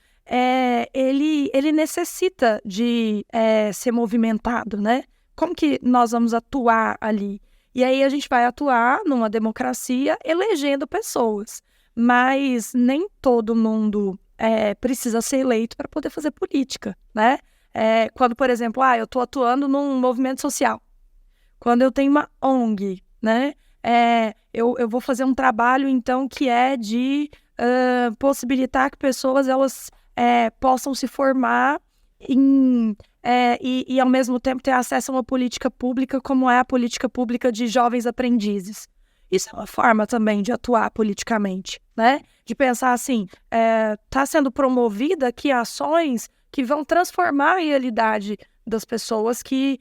ele necessita de ser movimentado, né? Como que nós vamos atuar ali? E aí a gente vai atuar numa democracia elegendo pessoas, mas nem todo mundo precisa ser eleito para poder fazer política, né? Quando, por exemplo, eu estou atuando num movimento social, quando eu tenho uma ONG, né? Eu vou fazer um trabalho, então, que é de possibilitar que pessoas elas possam se formar e, ao mesmo tempo, ter acesso a uma política pública, como é a política pública de jovens aprendizes. Isso é uma forma também de atuar politicamente, né? De pensar assim, está sendo promovida aqui ações que vão transformar a realidade das pessoas que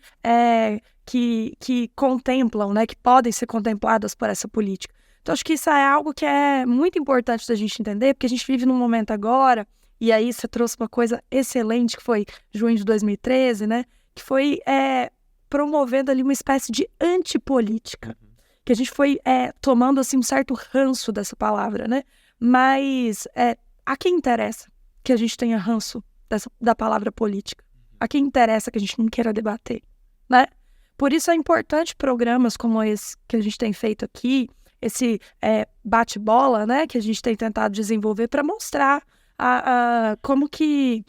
contemplam, né? Que podem ser contempladas por essa política. Então, acho que isso é algo que é muito importante da gente entender, porque a gente vive num momento agora, e aí você trouxe uma coisa excelente, que foi junho de 2013, né? Que foi promovendo ali uma espécie de antipolítica. Que a gente foi tomando assim, um certo ranço dessa palavra, né? Mas a quem interessa que a gente tenha ranço da palavra política? A quem interessa que a gente não queira debater, né? Por isso é importante programas como esse que a gente tem feito aqui, esse bate-bola, né? Que a gente tem tentado desenvolver para mostrar como que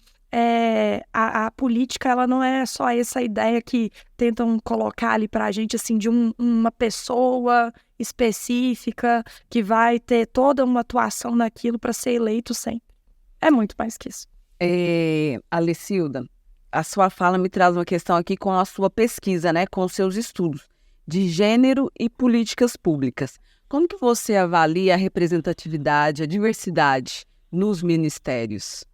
a política ela não é só essa ideia que tentam colocar ali para a gente assim, de uma pessoa específica que vai ter toda uma atuação naquilo para ser eleito sempre. É muito mais que isso. Alecilda, a sua fala me traz uma questão aqui com a sua pesquisa, né, com os seus estudos de gênero e políticas públicas. Como que você avalia a representatividade, a diversidade nos ministérios?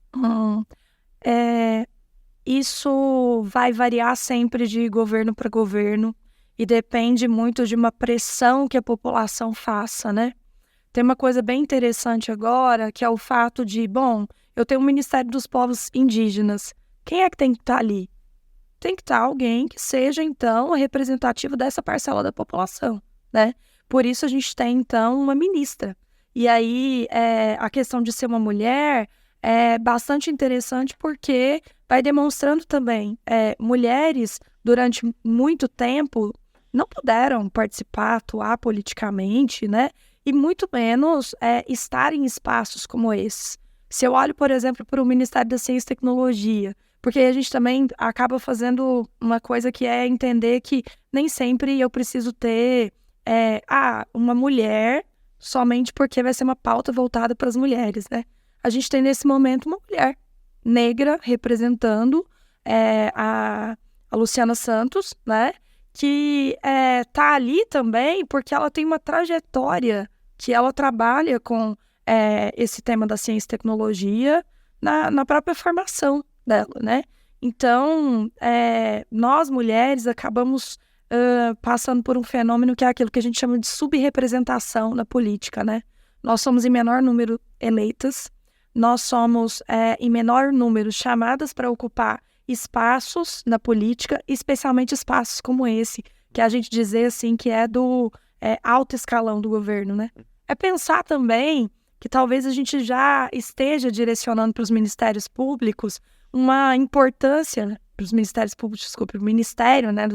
Isso vai variar sempre de governo para governo e depende muito de uma pressão que a população faça, né? Tem uma coisa bem interessante agora, que é o fato de, eu tenho o Ministério dos Povos Indígenas. Quem é que tem que estar ali? Tem que estar alguém que seja, então, representativo dessa parcela da população, né? Por isso a gente tem, então, uma ministra. E aí, a questão de ser uma mulher é bastante interessante porque vai demonstrando também mulheres, durante muito tempo, não puderam participar, atuar politicamente, né? E muito menos estar em espaços como esse. Se eu olho, por exemplo, para o Ministério da Ciência e Tecnologia, porque a gente também acaba fazendo uma coisa que é entender que nem sempre eu preciso ter uma mulher somente porque vai ser uma pauta voltada para as mulheres, né? A gente tem nesse momento uma mulher negra representando a Luciana Santos, né? Que tá ali também porque ela tem uma trajetória que ela trabalha com esse tema da ciência e tecnologia na própria formação dela, né? Então, nós mulheres acabamos passando por um fenômeno que é aquilo que a gente chama de subrepresentação na política, né? Nós somos em menor número eleitas, nós somos em menor número chamadas para ocupar espaços na política, especialmente espaços como esse, que a gente dizer assim que é do alto escalão do governo, né? É pensar também que talvez a gente já esteja direcionando para os ministérios públicos uma importância, né, para os ministérios públicos, desculpe, o ministério, né,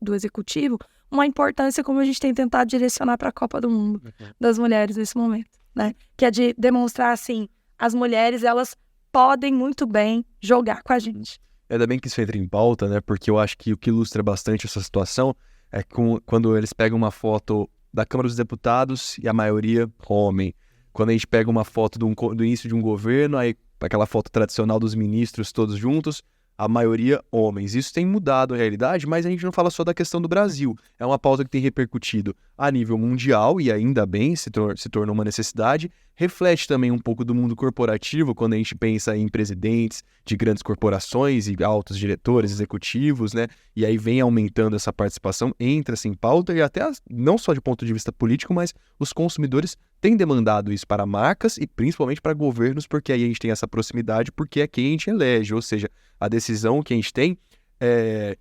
do executivo, uma importância como a gente tem tentado direcionar para a Copa do Mundo das mulheres nesse momento, né? Que é de demonstrar, assim, as mulheres, elas podem muito bem jogar com a gente. Ainda bem que isso entra em pauta, né? Porque eu acho que o que ilustra bastante essa situação é quando eles pegam uma foto da Câmara dos Deputados e a maioria homem. Quando a gente pega uma foto do início de um governo, aí aquela foto tradicional dos ministros todos juntos, a maioria homens. Isso tem mudado a realidade, mas a gente não fala só da questão do Brasil. É uma pauta que tem repercutido a nível mundial, e ainda bem se tornou uma necessidade, reflete também um pouco do mundo corporativo, quando a gente pensa em presidentes de grandes corporações e altos diretores, executivos, né? E aí vem aumentando essa participação, entra-se em pauta e até não só de ponto de vista político, mas os consumidores têm demandado isso para marcas e principalmente para governos, porque aí a gente tem essa proximidade, porque é quem a gente elege, ou seja, a decisão que a gente tem e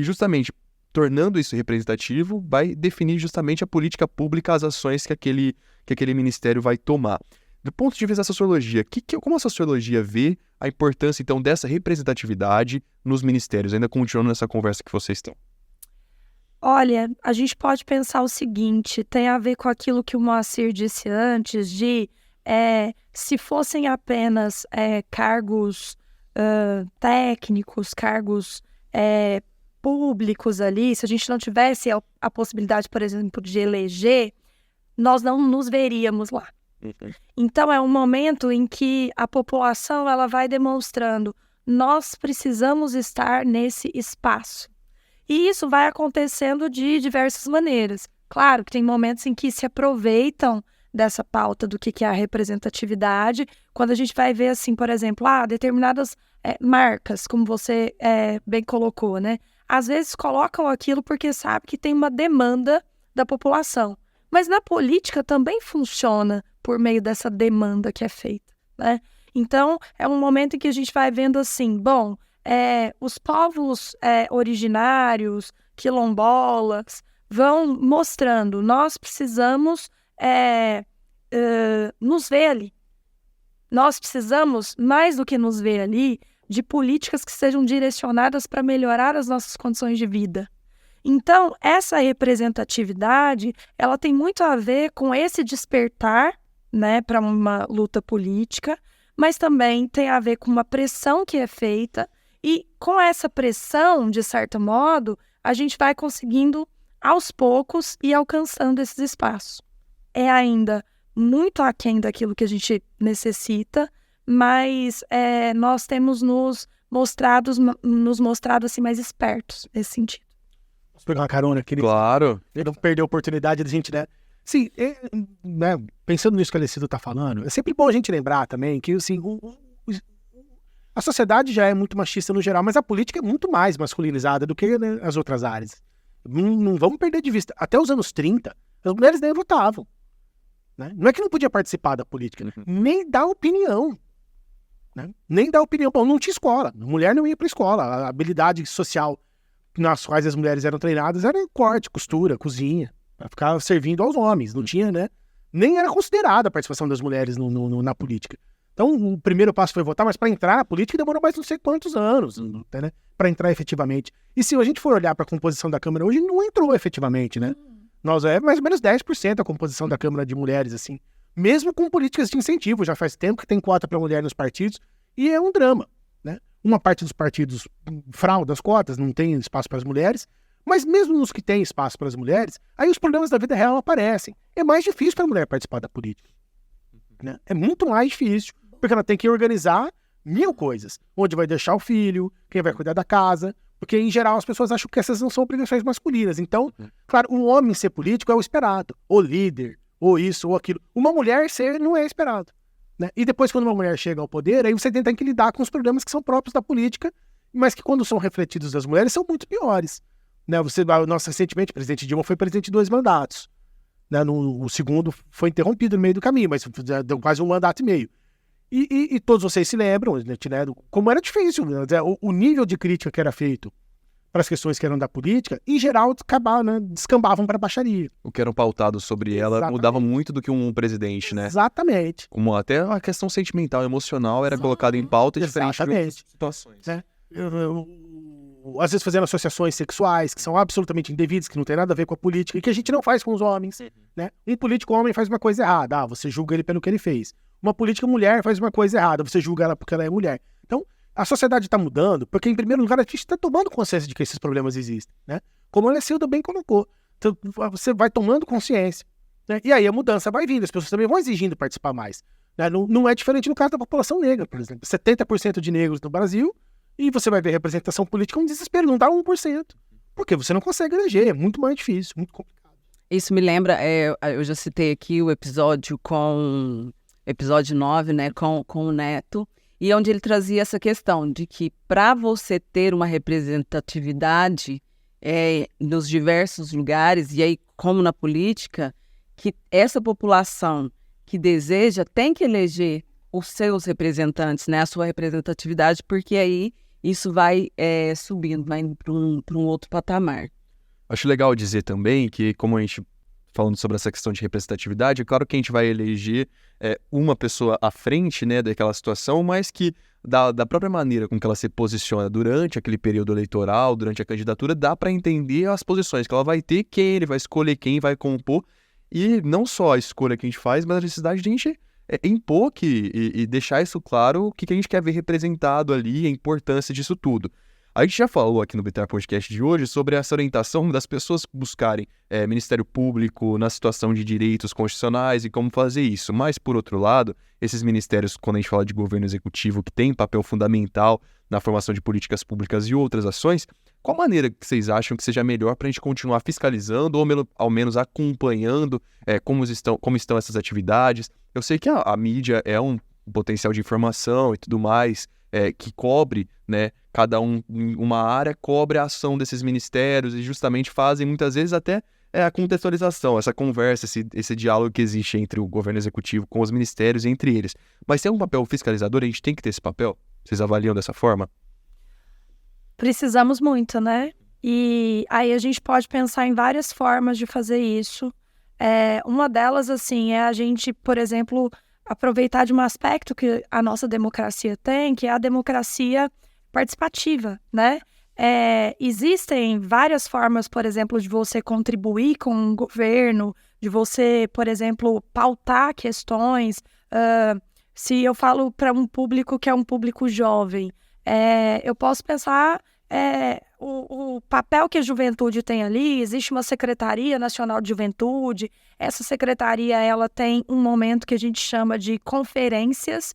justamente tornando isso representativo, vai definir justamente a política pública, as ações que aquele ministério vai tomar. Do ponto de vista da sociologia, como a sociologia vê a importância, então, dessa representatividade nos ministérios? Ainda continuando nessa conversa que vocês estão. Olha, a gente pode pensar o seguinte, tem a ver com aquilo que o Moacir disse antes, de se fossem apenas cargos técnicos, cargos públicos ali, se a gente não tivesse a possibilidade, por exemplo, de eleger, nós não nos veríamos lá. Então, é um momento em que a população ela vai demonstrando, nós precisamos estar nesse espaço. E isso vai acontecendo de diversas maneiras. Claro que tem momentos em que se aproveitam dessa pauta do que é a representatividade, quando a gente vai ver, assim, por exemplo, determinadas marcas, como você bem colocou, né? Às vezes colocam aquilo porque sabe que tem uma demanda da população. Mas na política também funciona por meio dessa demanda que é feita, né? Então, é um momento em que a gente vai vendo assim, os povos originários, quilombolas, vão mostrando, nós precisamos nos ver ali. Nós precisamos, mais do que nos ver ali, de políticas que sejam direcionadas para melhorar as nossas condições de vida. Então, essa representatividade, ela tem muito a ver com esse despertar, né, para uma luta política, mas também tem a ver com uma pressão que é feita, e com essa pressão, de certo modo, a gente vai conseguindo, aos poucos, ir alcançando esses espaços. É ainda muito aquém daquilo que a gente necessita, mas nós temos nos mostrado assim, mais espertos nesse sentido. Posso pegar uma carona, querido? Claro. Não perder a oportunidade da gente, né? Sim, né, pensando nisso que a Alecido está falando, é sempre bom a gente lembrar também que, assim, a sociedade já é muito machista no geral, mas a política é muito mais masculinizada do que, né, as outras áreas. Não vamos perder de vista. Até os anos 30, as mulheres nem votavam. Né? Não é que não podia participar da política, nem dar opinião. Né? Nem dar opinião. Bom, não tinha escola. A mulher não ia para a escola. A habilidade social nas quais as mulheres eram treinadas era corte, costura, cozinha, para ficar servindo aos homens. Não tinha, né? Nem era considerada a participação das mulheres na política. Então, o primeiro passo foi votar, mas para entrar na política demorou mais não sei quantos anos, né? Para entrar efetivamente. E se a gente for olhar para a composição da Câmara hoje, não entrou efetivamente, né? Nós mais ou menos 10% a composição da Câmara de mulheres, assim. Mesmo com políticas de incentivo, já faz tempo que tem cota para mulher nos partidos, e é um drama, né? Uma parte dos partidos frauda as cotas, não tem espaço para as mulheres, mas mesmo nos que tem espaço para as mulheres, aí os problemas da vida real aparecem. É mais difícil para a mulher participar da política. Né? É muito mais difícil, porque ela tem que organizar 1000 coisas. Onde vai deixar o filho, quem vai cuidar da casa, porque em geral as pessoas acham que essas não são obrigações masculinas. Então, claro, um homem ser político é o esperado, ou líder, ou isso, ou aquilo. Uma mulher ser não é esperado. Né? E depois, quando uma mulher chega ao poder, aí você tem que lidar com os problemas que são próprios da política, mas que quando são refletidos das mulheres são muito piores. Né? Recentemente, o presidente Dilma foi presidente de 2 mandatos. Né? O segundo foi interrompido no meio do caminho, mas deu quase 1 mandato e meio. E todos vocês se lembram, né, como era difícil, né? O nível de crítica que era feito para as questões que eram da política, em geral, descambavam para a baixaria. O que eram pautados sobre ela mudava muito do que um presidente, né? Exatamente. Como até a questão sentimental, emocional era colocada em pauta em diferentes situações. Né? Às vezes fazendo associações sexuais que são absolutamente indevidas, que não tem nada a ver com a política, e que a gente não faz com os homens. Né? Um político homem faz uma coisa errada, você julga ele pelo que ele fez. Uma política mulher faz uma coisa errada, você julga ela porque ela é mulher. Então, a sociedade está mudando, porque, em primeiro lugar, a gente está tomando consciência de que esses problemas existem. Né? Como a Alecido bem colocou. Então, você vai tomando consciência. Né? E aí a mudança vai vindo, as pessoas também vão exigindo participar mais. Né? Não é diferente no caso da população negra, por exemplo. 70% de negros no Brasil, e você vai ver representação política um desespero, não dá 1%. Porque você não consegue eleger, é muito mais difícil, muito complicado. Isso me lembra, eu já citei aqui o episódio com episódio 9, né, com o Neto, e onde ele trazia essa questão de que para você ter uma representatividade nos diversos lugares, e aí como na política, que essa população que deseja tem que eleger os seus representantes, né, a sua representatividade, porque aí isso vai subindo, vai indo para um outro patamar. Acho legal dizer também que, como a gente falando sobre essa questão de representatividade, é claro que a gente vai eleger uma pessoa à frente, né, daquela situação, mas que da própria maneira com que ela se posiciona durante aquele período eleitoral, durante a candidatura, dá para entender as posições que ela vai ter, quem ele vai escolher, quem vai compor, e não só a escolha que a gente faz, mas a necessidade de a gente impor e deixar isso claro, o que a gente quer ver representado ali, a importância disso tudo. A gente já falou aqui no BTR Podcast de hoje sobre essa orientação das pessoas buscarem Ministério Público na situação de direitos constitucionais e como fazer isso. Mas, por outro lado, esses ministérios, quando a gente fala de governo executivo, que tem papel fundamental na formação de políticas públicas e outras ações, qual maneira que vocês acham que seja melhor para a gente continuar fiscalizando ou ao menos acompanhando como estão essas atividades? Eu sei que a mídia é um potencial de informação e tudo mais, que cobre, né, cada uma área cobre a ação desses ministérios e justamente fazem muitas vezes até a contextualização, essa conversa, esse diálogo que existe entre o governo executivo com os ministérios e entre eles. Mas tem um papel fiscalizador, a gente tem que ter esse papel? Vocês avaliam dessa forma? Precisamos muito, né? E aí a gente pode pensar em várias formas de fazer isso. Uma delas, assim, é a gente, por exemplo, aproveitar de um aspecto que a nossa democracia tem, que é a democracia participativa, né? Existem várias formas, por exemplo, de você contribuir com o governo, de você, por exemplo, pautar questões. Se eu falo para um público que é um público jovem, eu posso pensar o papel que a juventude tem ali. Existe uma Secretaria Nacional de Juventude. Essa secretaria, ela tem um momento que a gente chama de conferências.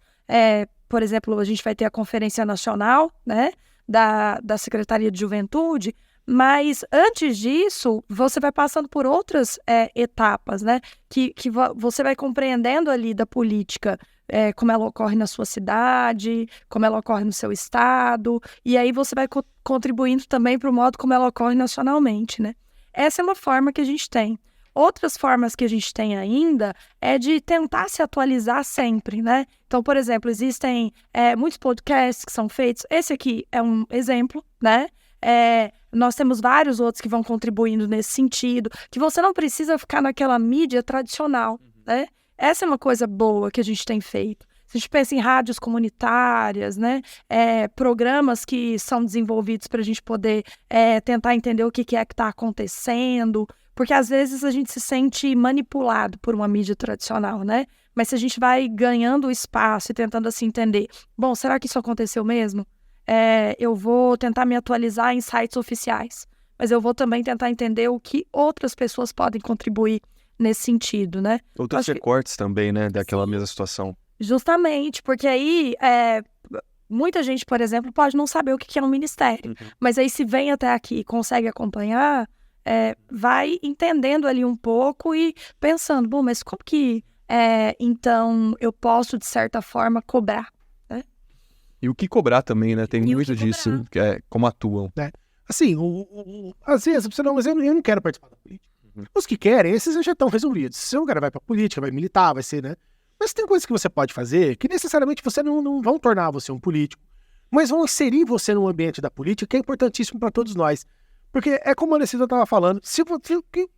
Por exemplo, a gente vai ter a Conferência Nacional, né, da Secretaria de Juventude, mas antes disso, você vai passando por outras etapas, né, que você vai compreendendo ali da política, como ela ocorre na sua cidade, como ela ocorre no seu estado, e aí você vai contribuindo também para o modo como ela ocorre nacionalmente, né. Essa é uma forma que a gente tem. Outras formas que a gente tem ainda é de tentar se atualizar sempre, né? Então, por exemplo, existem muitos podcasts que são feitos. Esse aqui é um exemplo, né? Nós temos vários outros que vão contribuindo nesse sentido, que você não precisa ficar naquela mídia tradicional, né? Essa é uma coisa boa que a gente tem feito. Se a gente pensa em rádios comunitárias, né? Programas que são desenvolvidos para a gente poder tentar entender o que é que está acontecendo, porque às vezes a gente se sente manipulado por uma mídia tradicional, né? Mas se a gente vai ganhando espaço e tentando assim entender, bom, será que isso aconteceu mesmo? Eu vou tentar me atualizar em sites oficiais, mas eu vou também tentar entender o que outras pessoas podem contribuir nesse sentido, né? Outros recortes também, né, daquela mesma situação. Justamente, porque aí muita gente, por exemplo, pode não saber o que é um ministério, mas aí se vem até aqui e consegue acompanhar, vai entendendo ali um pouco e pensando, bom, mas como que então eu posso, de certa forma, cobrar, né? E o que cobrar também, né? Tem muito disso, como atuam. Assim, às vezes você não, mas eu não quero participar da política. Os que querem, esses já estão resolvidos. Se o cara vai pra política, vai militar, vai ser, né? Mas tem coisas que você pode fazer que necessariamente você não vão tornar você um político, mas vão inserir você no ambiente da política, que é importantíssimo para todos nós. Porque é como a Alessandra estava falando, o que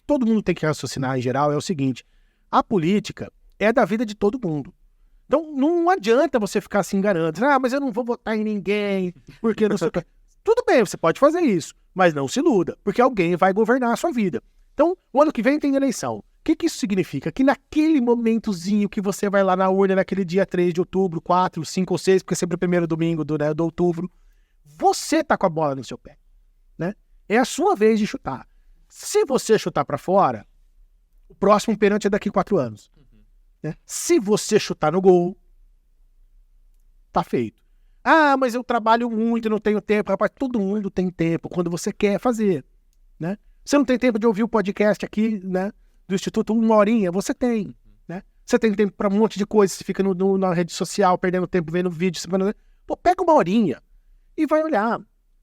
todo mundo tem que raciocinar em geral é o seguinte: a política é da vida de todo mundo. Então não adianta você ficar se enganando, mas eu não vou votar em ninguém, porque não sei o que. Tudo bem, você pode fazer isso, mas não se iluda, porque alguém vai governar a sua vida. Então, o ano que vem tem eleição. O que isso significa? Que naquele momentozinho que você vai lá na urna, naquele dia 3 de outubro, 4, 5 ou 6, porque é sempre o primeiro domingo do outubro, você tá com a bola no seu pé, né? É a sua vez de chutar. Se você chutar para fora, o próximo pênalti é daqui 4 anos. Né? Se você chutar no gol, tá feito. Mas eu trabalho muito, não tenho tempo. Rapaz, todo mundo tem tempo quando você quer fazer, né? Você não tem tempo de ouvir o podcast aqui, né, do Instituto 1 horinha? Você tem, né? você tem tempo pra um monte de coisa, você fica na rede social, perdendo tempo vendo vídeo, pô, pega uma horinha e vai olhar,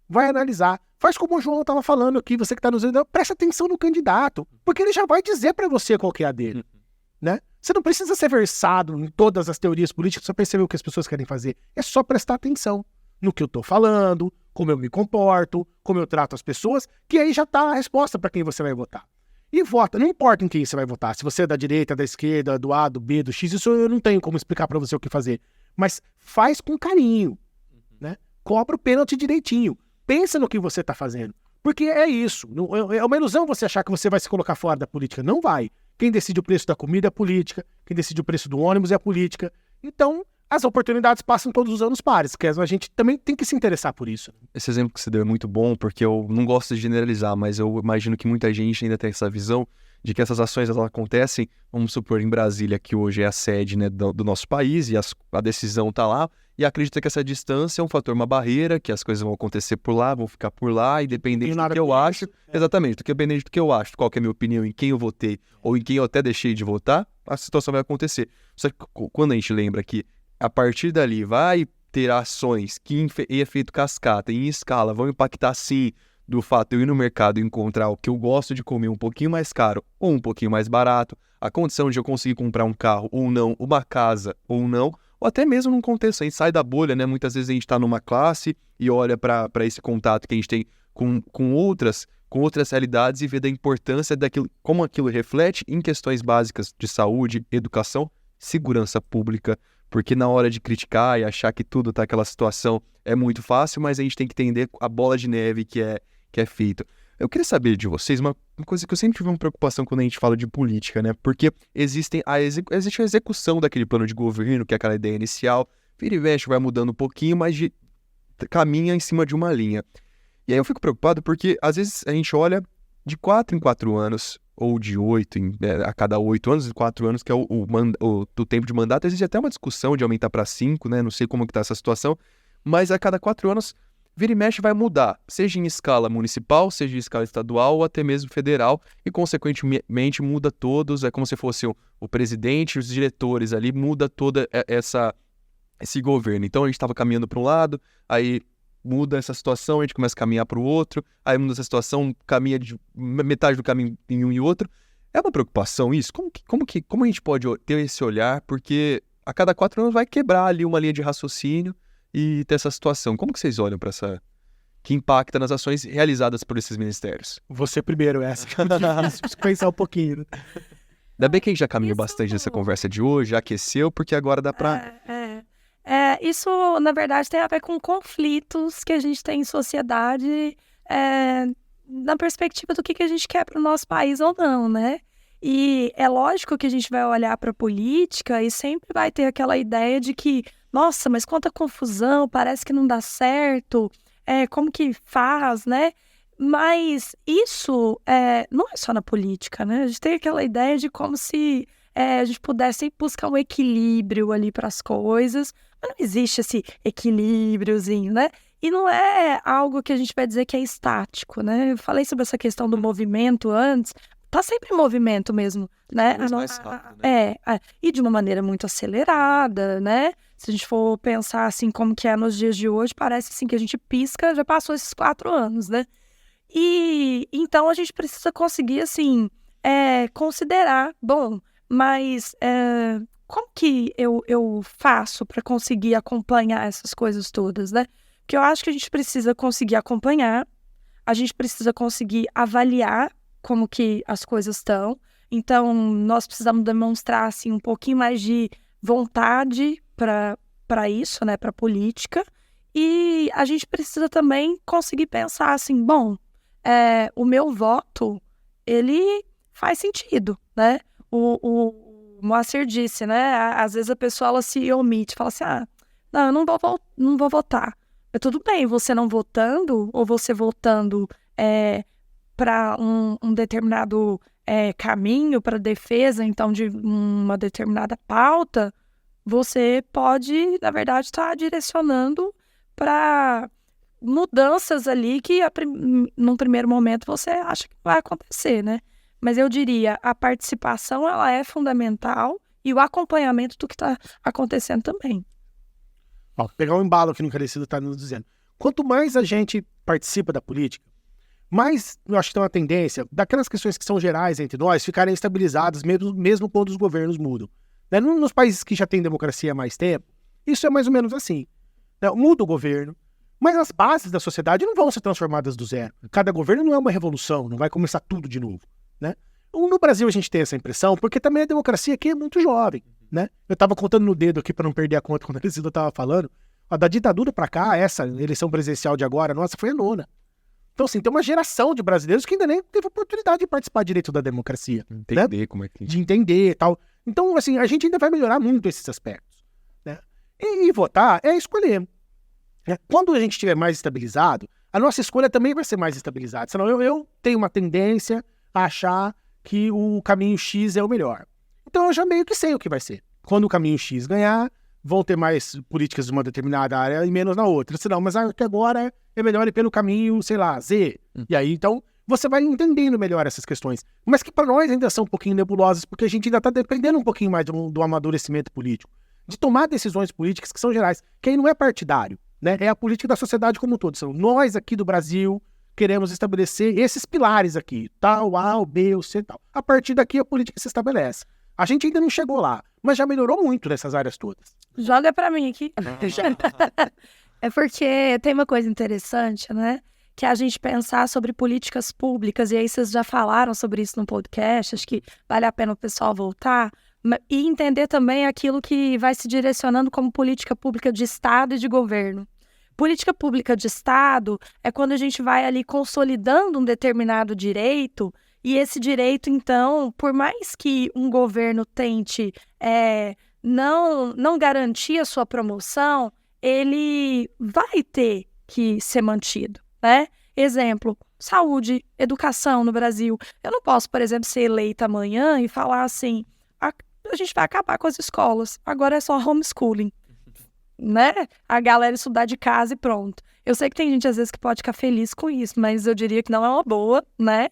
vai analisar. Faz como o João estava falando aqui, você que está nos vendo, presta atenção no candidato, porque ele já vai dizer para você qual que é a dele, né? Você não precisa ser versado em todas as teorias políticas para perceber o que as pessoas querem fazer. É só prestar atenção no que eu estou falando, como eu me comporto, como eu trato as pessoas, que aí já está a resposta para quem você vai votar. E vota, não importa em quem você vai votar, se você é da direita, da esquerda, do A, do B, do X, isso eu não tenho como explicar para você o que fazer. Mas faz com carinho, né? Cobra o pênalti direitinho. Pensa no que você está fazendo. Porque é isso. É uma ilusão você achar que você vai se colocar fora da política. Não vai. Quem decide o preço da comida é a política. Quem decide o preço do ônibus é a política. Então, as oportunidades passam todos os anos pares. Que a gente também tem que se interessar por isso. Esse exemplo que você deu é muito bom, porque eu não gosto de generalizar, mas eu imagino que muita gente ainda tem essa visão de que essas ações elas acontecem, vamos supor, em Brasília, que hoje é a sede, né, do nosso país, e a decisão está lá, e acredita que essa distância é um fator, uma barreira, que as coisas vão acontecer por lá, vão ficar por lá, independente do que eu acho. Exatamente, independente do que eu acho, qual que é a minha opinião, em quem eu votei, ou em quem eu até deixei de votar, a situação vai acontecer. Só que quando a gente lembra que a partir dali vai ter ações que em efeito cascata, em escala, vão impactar sim do fato de eu ir no mercado e encontrar o que eu gosto de comer um pouquinho mais caro ou um pouquinho mais barato, a condição de eu conseguir comprar um carro ou não, uma casa ou não, ou até mesmo num contexto, a gente sai da bolha, né? Muitas vezes a gente está numa classe e olha para esse contato que a gente tem com outras realidades e vê da importância daquilo, como aquilo reflete em questões básicas de saúde, educação, segurança pública, porque na hora de criticar e achar que tudo tá aquela situação é muito fácil, mas a gente tem que entender a bola de neve que é feito. Eu queria saber de vocês uma coisa que eu sempre tive uma preocupação quando a gente fala de política, né? Porque existe a execução daquele plano de governo, que é aquela ideia inicial, vira e mexe, vai mudando um pouquinho, mas caminha em cima de uma linha. E aí eu fico preocupado porque às vezes a gente olha de 4 em 4 anos, ou de 8 a cada 8 anos, 4 anos, que é o tempo de mandato, existe até uma discussão de aumentar para 5, né? Não sei como que tá essa situação, mas a cada 4 anos vira e mexe vai mudar, seja em escala municipal, seja em escala estadual ou até mesmo federal, e consequentemente muda todos, é como se fosse o presidente, os diretores ali, muda toda esse governo. Então a gente estava caminhando para um lado, aí muda essa situação, a gente começa a caminhar para o outro, aí muda essa situação, caminha de metade do caminho em um e outro. É uma preocupação isso? Como a gente pode ter esse olhar? Porque a cada 4 anos vai quebrar ali uma linha de raciocínio e ter essa situação. Como que vocês olham para essa que impacta nas ações realizadas por esses ministérios? Você primeiro, essa. Preciso pensar um pouquinho. Ainda bem que a gente já caminhou bastante nessa conversa de hoje, já aqueceu, porque agora dá para... Isso, na verdade, tem a ver com conflitos que a gente tem em sociedade, na perspectiva do que a gente quer para o nosso país ou não, né? E é lógico que a gente vai olhar para a política e sempre vai ter aquela ideia de que, nossa, mas quanta confusão, parece que não dá certo, como que faz, né? Mas isso não é só na política, né? A gente tem aquela ideia de como se a gente pudesse buscar um equilíbrio ali para as coisas, mas não existe esse equilíbriozinho, né? E não é algo que a gente vai dizer que é estático, né? Eu falei sobre essa questão do movimento antes, tá sempre em movimento mesmo, né? Mais rápido, né? E de uma maneira muito acelerada, né? Se a gente for pensar assim como que é nos dias de hoje, parece assim que a gente pisca, já passou esses 4 anos, né? E então a gente precisa conseguir, assim, considerar, bom, mas como que eu faço para conseguir acompanhar essas coisas todas, né? Porque eu acho que a gente precisa conseguir acompanhar, a gente precisa conseguir avaliar como que as coisas estão. Então, nós precisamos demonstrar, assim, um pouquinho mais de vontade para isso, né? Para a política. E a gente precisa também conseguir pensar assim, bom, o meu voto, ele faz sentido, né? O Moacir disse, né? Às vezes a pessoa ela se omite, fala assim, não, eu não vou votar. Mas tudo bem, você não votando, ou você votando para um determinado caminho, para defesa, então, de uma determinada pauta, você pode, na verdade, estar direcionando para mudanças ali que, num primeiro momento, você acha que vai acontecer, né? Mas eu diria, a participação, ela é fundamental e o acompanhamento do que está acontecendo também. Ó, pegar um embalo que o Encarecido está nos dizendo. Quanto mais a gente participa da política, mais eu acho que tem uma tendência daquelas questões que são gerais entre nós ficarem estabilizadas mesmo quando os governos mudam. Né? Nos países que já têm democracia há mais tempo, isso é mais ou menos assim. Né? Muda o governo, mas as bases da sociedade não vão ser transformadas do zero. Cada governo não é uma revolução, não vai começar tudo de novo. Né? No Brasil a gente tem essa impressão, porque também a democracia aqui é muito jovem. Né? Eu estava contando no dedo aqui para não perder a conta quando a Isilda estava falando. Ó, da ditadura para cá, essa eleição presidencial de agora, nossa, foi a 9ª. Então, assim, tem uma geração de brasileiros que ainda nem teve oportunidade de participar direito da democracia. Entender, né? como é que... De entender e tal. Então, assim, a gente ainda vai melhorar muito esses aspectos. Né? E votar é escolher. Né? Quando a gente estiver mais estabilizado, a nossa escolha também vai ser mais estabilizada. Senão eu tenho uma tendência a achar que o caminho X é o melhor. Então eu já meio que sei o que vai ser. Quando o caminho X ganhar, vão ter mais políticas de uma determinada área e menos na outra. Senão, mas que agora é melhor ir pelo caminho, sei lá, Z. E aí, então, você vai entendendo melhor essas questões. Mas que para nós ainda são um pouquinho nebulosas, porque a gente ainda está dependendo um pouquinho mais do amadurecimento político. De tomar decisões políticas que são gerais. Que aí não é partidário, né? É a política da sociedade como um todo. São nós aqui do Brasil queremos estabelecer esses pilares aqui. Tal, A, o B, o C, tal. A partir daqui a política se estabelece. A gente ainda não chegou lá, mas já melhorou muito nessas áreas todas. Joga pra mim aqui. É porque tem uma coisa interessante, né? Que é a gente pensar sobre políticas públicas, e aí vocês já falaram sobre isso no podcast, acho que vale a pena o pessoal voltar, e entender também aquilo que vai se direcionando como política pública de Estado e de governo. Política pública de Estado é quando a gente vai ali consolidando um determinado direito, e esse direito, então, por mais que um governo tente não garantir a sua promoção, ele vai ter que ser mantido, né? Exemplo, saúde, educação no Brasil. Eu não posso, por exemplo, ser eleita amanhã e falar assim, a gente vai acabar com as escolas, agora é só homeschooling, né? A galera estudar de casa e pronto. Eu sei que tem gente, às vezes, que pode ficar feliz com isso, mas eu diria que não é uma boa, né?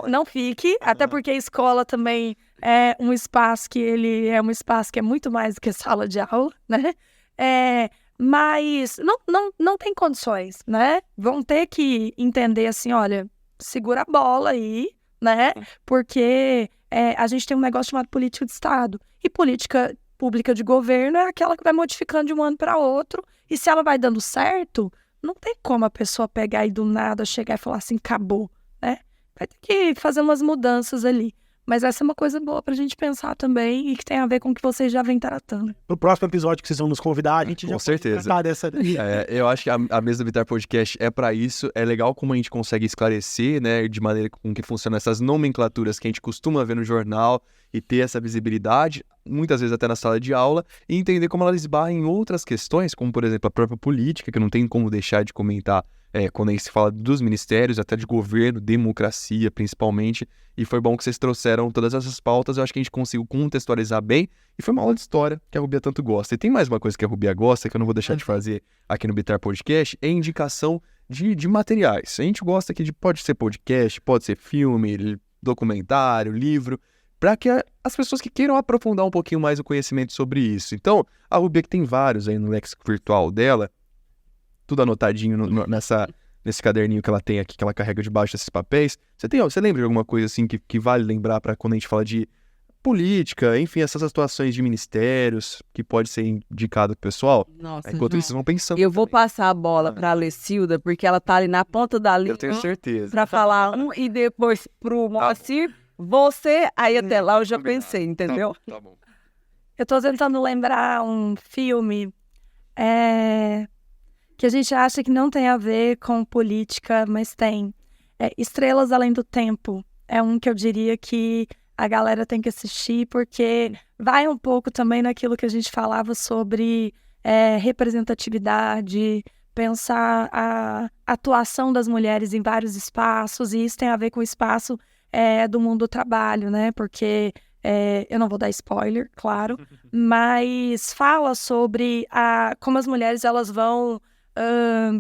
Não fique, até porque a escola também é um espaço que é muito mais do que sala de aula, né? Mas não tem condições, né? Vão ter que entender assim, olha, segura a bola aí, né? Porque a gente tem um negócio chamado política de Estado. E política pública de governo é aquela que vai modificando de um ano para outro. E se ela vai dando certo, não tem como a pessoa pegar e do nada chegar e falar assim, acabou, né? Vai ter que fazer umas mudanças ali. Mas essa é uma coisa boa pra gente pensar também e que tem a ver com o que vocês já vêm tratando. No próximo episódio que vocês vão nos convidar, a gente com já certeza. tratar dessa... Eu acho que a mesa do Bitar Podcast é pra isso. É legal como a gente consegue esclarecer, né, de maneira com que funcionam essas nomenclaturas que a gente costuma ver no jornal e ter essa visibilidade, muitas vezes até na sala de aula, e entender como ela esbarra em outras questões, como, por exemplo, a própria política, que não tem como deixar de comentar quando a gente se fala dos ministérios, até de governo, democracia, principalmente. E foi bom que vocês trouxeram todas essas pautas. Eu acho que a gente conseguiu contextualizar bem. E foi uma aula de história que a Rubia tanto gosta. E tem mais uma coisa que a Rubia gosta, que eu não vou deixar de fazer aqui no Bitar Podcast, é indicação de materiais. A gente gosta aqui pode ser podcast, pode ser filme, documentário, livro, para que as pessoas que queiram aprofundar um pouquinho mais o conhecimento sobre isso. Então, a Rubia, que tem vários aí no léxico virtual dela, tudo anotadinho nesse caderninho que ela tem aqui, que ela carrega debaixo desses papéis. Você lembra de alguma coisa assim que vale lembrar para quando a gente fala de política, enfim, essas situações de ministérios que pode ser indicado pro pessoal? Nossa, Enquanto isso, vocês vão pensando. eu vou passar a bola para a Alessilda, porque ela tá ali na ponta da língua. Eu tenho certeza. Para falar e depois pro Moacir. Você, aí até lá eu já pensei, entendeu? Tá bom. Eu tô tentando lembrar um filme que a gente acha que não tem a ver com política, mas tem. Estrelas Além do Tempo. É um que eu diria que a galera tem que assistir, porque vai um pouco também naquilo que a gente falava sobre representatividade, pensar a atuação das mulheres em vários espaços, e isso tem a ver com o espaço do mundo do trabalho, né? Porque eu não vou dar spoiler, claro, mas fala sobre como as mulheres elas vão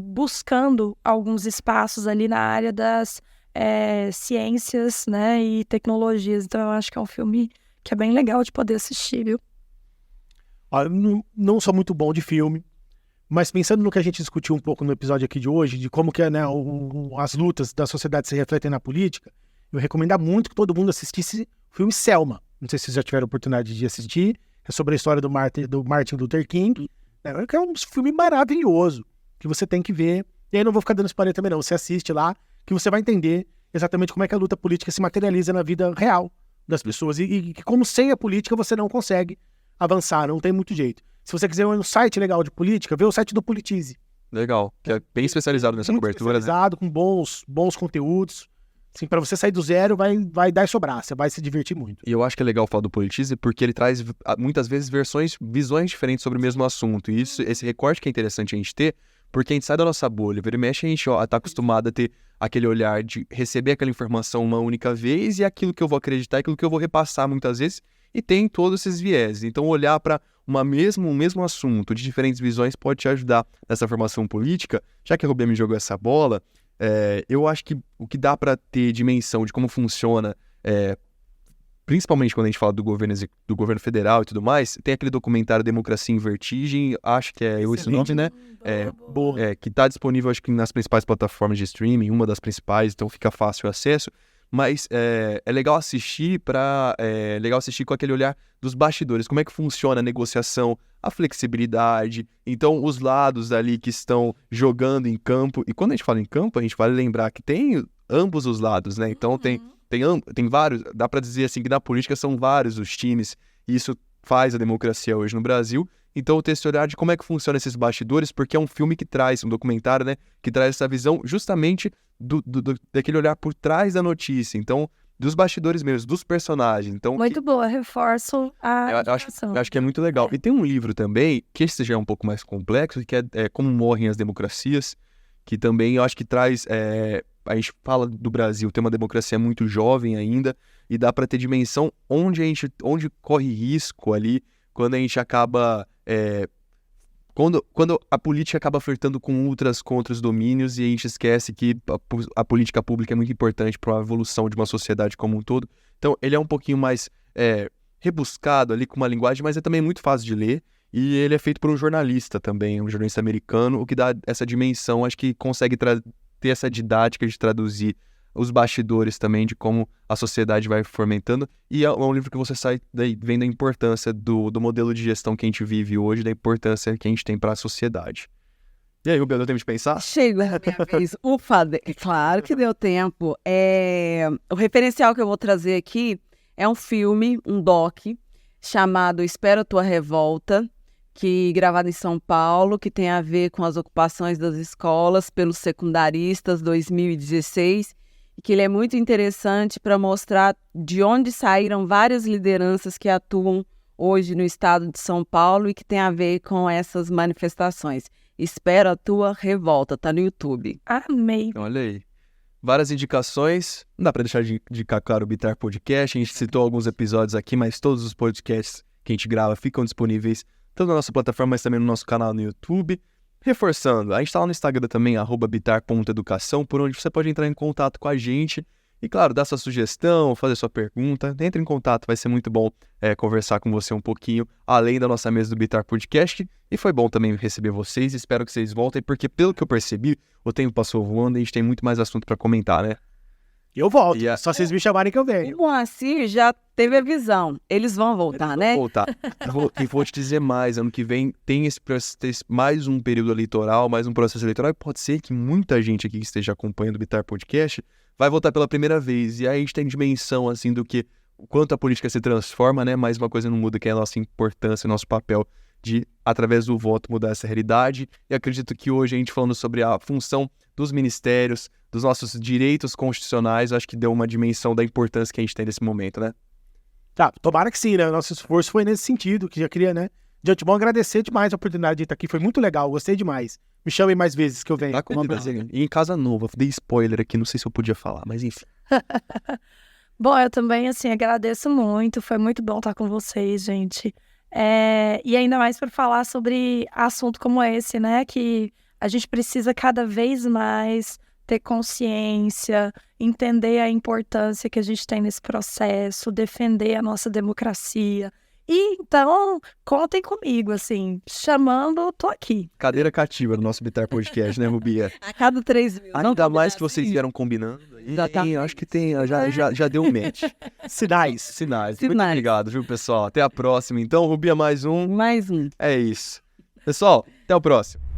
buscando alguns espaços ali na área das ciências, né, e tecnologias. Então eu acho que é um filme que é bem legal de poder assistir, viu? Ó, eu não sou muito bom de filme, mas pensando no que a gente discutiu um pouco no episódio aqui de hoje, de como que, né, as lutas da sociedade se refletem na política, eu recomendo muito que todo mundo assistisse o filme Selma. Não sei se vocês já tiveram a oportunidade de assistir. É sobre a história do Martin Luther King. É um filme maravilhoso que você tem que ver. E aí não vou ficar dando spoiler também não. Você assiste lá que você vai entender exatamente como é que a luta política se materializa na vida real das pessoas. E que como sem a política você não consegue avançar, não tem muito jeito. Se você quiser um site legal de política, vê o site do Politize. Legal, que é bem especializado nessa Muito cobertura. especializado, com bons conteúdos. Assim, para você sair do zero, vai dar e sobrar. Você vai se divertir muito. E eu acho que é legal falar do Politize porque ele traz, muitas vezes, visões diferentes sobre o mesmo assunto. E esse recorte que é interessante a gente ter, porque a gente sai da nossa bolha, vira e mexe, a gente tá acostumado a ter aquele olhar de receber aquela informação uma única vez e aquilo que eu vou acreditar, aquilo que eu vou repassar muitas vezes, e tem todos esses viés. Então, olhar para um mesmo assunto de diferentes visões pode te ajudar nessa formação política. Já que a Rubem me jogou essa bola, eu acho que o que dá para ter dimensão de como funciona, principalmente quando a gente fala do governo federal e tudo mais, tem aquele documentário Democracia em Vertigem, acho que é esse nome, né? Que está disponível, acho que nas principais plataformas de streaming, uma das principais, então fica fácil o acesso. Mas é legal assistir com aquele olhar dos bastidores, como é que funciona a negociação, a flexibilidade, então os lados ali que estão jogando em campo. E quando a gente fala em campo, a gente vale lembrar que tem ambos os lados, né? Então tem vários, dá para dizer assim que na política são vários os times, e isso faz a democracia hoje no Brasil. Então ter esse olhar de como é que funciona esses bastidores, porque é um filme que traz, um documentário, né, que traz essa visão justamente daquele olhar por trás da notícia, então dos bastidores mesmo, dos personagens. Então, muito boa, reforço a eu acho que é muito legal. E tem um livro também, que esse já é um pouco mais complexo, que é Como Morrem as Democracias, que também eu acho que traz... a gente fala do Brasil, tem uma democracia muito jovem ainda, e dá para ter dimensão onde corre risco ali, quando a gente acaba... Quando a política acaba flertando com outras contra os domínios e a gente esquece que a política pública é muito importante para a evolução de uma sociedade como um todo. Então, ele é um pouquinho mais rebuscado ali com uma linguagem, mas é também muito fácil de ler. E ele é feito por um jornalista também, um jornalista americano, o que dá essa dimensão, acho que consegue ter essa didática de traduzir os bastidores também de como a sociedade vai fomentando. E é um livro que você sai vendo a importância do modelo de gestão que a gente vive hoje, da importância que a gente tem para a sociedade. E aí, Rubem, deu tempo de pensar? Chegou a minha vez. Ufa, claro que deu tempo. O referencial que eu vou trazer aqui é um filme, um doc, chamado Espero a Tua Revolta, gravado em São Paulo, que tem a ver com as ocupações das escolas pelos secundaristas 2016, e que ele é muito interessante para mostrar de onde saíram várias lideranças que atuam hoje no estado de São Paulo e que tem a ver com essas manifestações. Espero a Tua Revolta, tá no YouTube. Amei. Olha aí. Várias indicações, não dá para deixar de indicar, claro, o Bitar Podcast, a gente citou alguns episódios aqui, mas todos os podcasts que a gente grava ficam disponíveis tanto na nossa plataforma, mas também no nosso canal no YouTube. Reforçando, a gente está lá no Instagram também, @bitar.educação, por onde você pode entrar em contato com a gente e, claro, dar sua sugestão, fazer sua pergunta. Entre em contato, vai ser muito bom conversar com você um pouquinho, além da nossa mesa do Bitar Podcast. E foi bom também receber vocês, espero que vocês voltem, porque pelo que eu percebi, o tempo passou voando e a gente tem muito mais assunto para comentar, né? Eu volto, só vocês me chamarem que eu venho. O Moacir já teve a visão. Eles vão voltar, né? Vão voltar. E vou te dizer mais, ano que vem tem mais um período eleitoral, mais um processo eleitoral, e pode ser que muita gente aqui que esteja acompanhando o Bitar Podcast vai votar pela primeira vez. E aí a gente tem dimensão, assim, do que o quanto a política se transforma, né? Mas uma coisa não muda, que é a nossa importância, o nosso papel de, através do voto, mudar essa realidade. E acredito que hoje a gente falando sobre a função dos ministérios, dos nossos direitos constitucionais, acho que deu uma dimensão da importância que a gente tem nesse momento, né? Tá, tomara que sim, né? Nosso esforço foi nesse sentido, que já queria, né? De antemão, agradecer demais a oportunidade de estar aqui, foi muito legal, gostei demais. Me chamem mais vezes que eu venho. E em casa nova, dei spoiler aqui, não sei se eu podia falar, mas enfim. Bom, eu também, assim, agradeço muito, foi muito bom estar com vocês, gente. E ainda mais para falar sobre assunto como esse, né? Que a gente precisa cada vez mais ter consciência, entender a importância que a gente tem nesse processo, defender a nossa democracia. E então, contem comigo, assim, chamando, tô aqui. Cadeira cativa no nosso Bitar Podcast, né, Rubia? A cada 3 mil. Ainda mais que vocês vieram combinando. Exatamente. Acho que já deu um match. Sinais. Muito obrigado, viu, pessoal? Até a próxima. Então, Rubia, mais um. Mais um. É isso. Pessoal, até o próximo.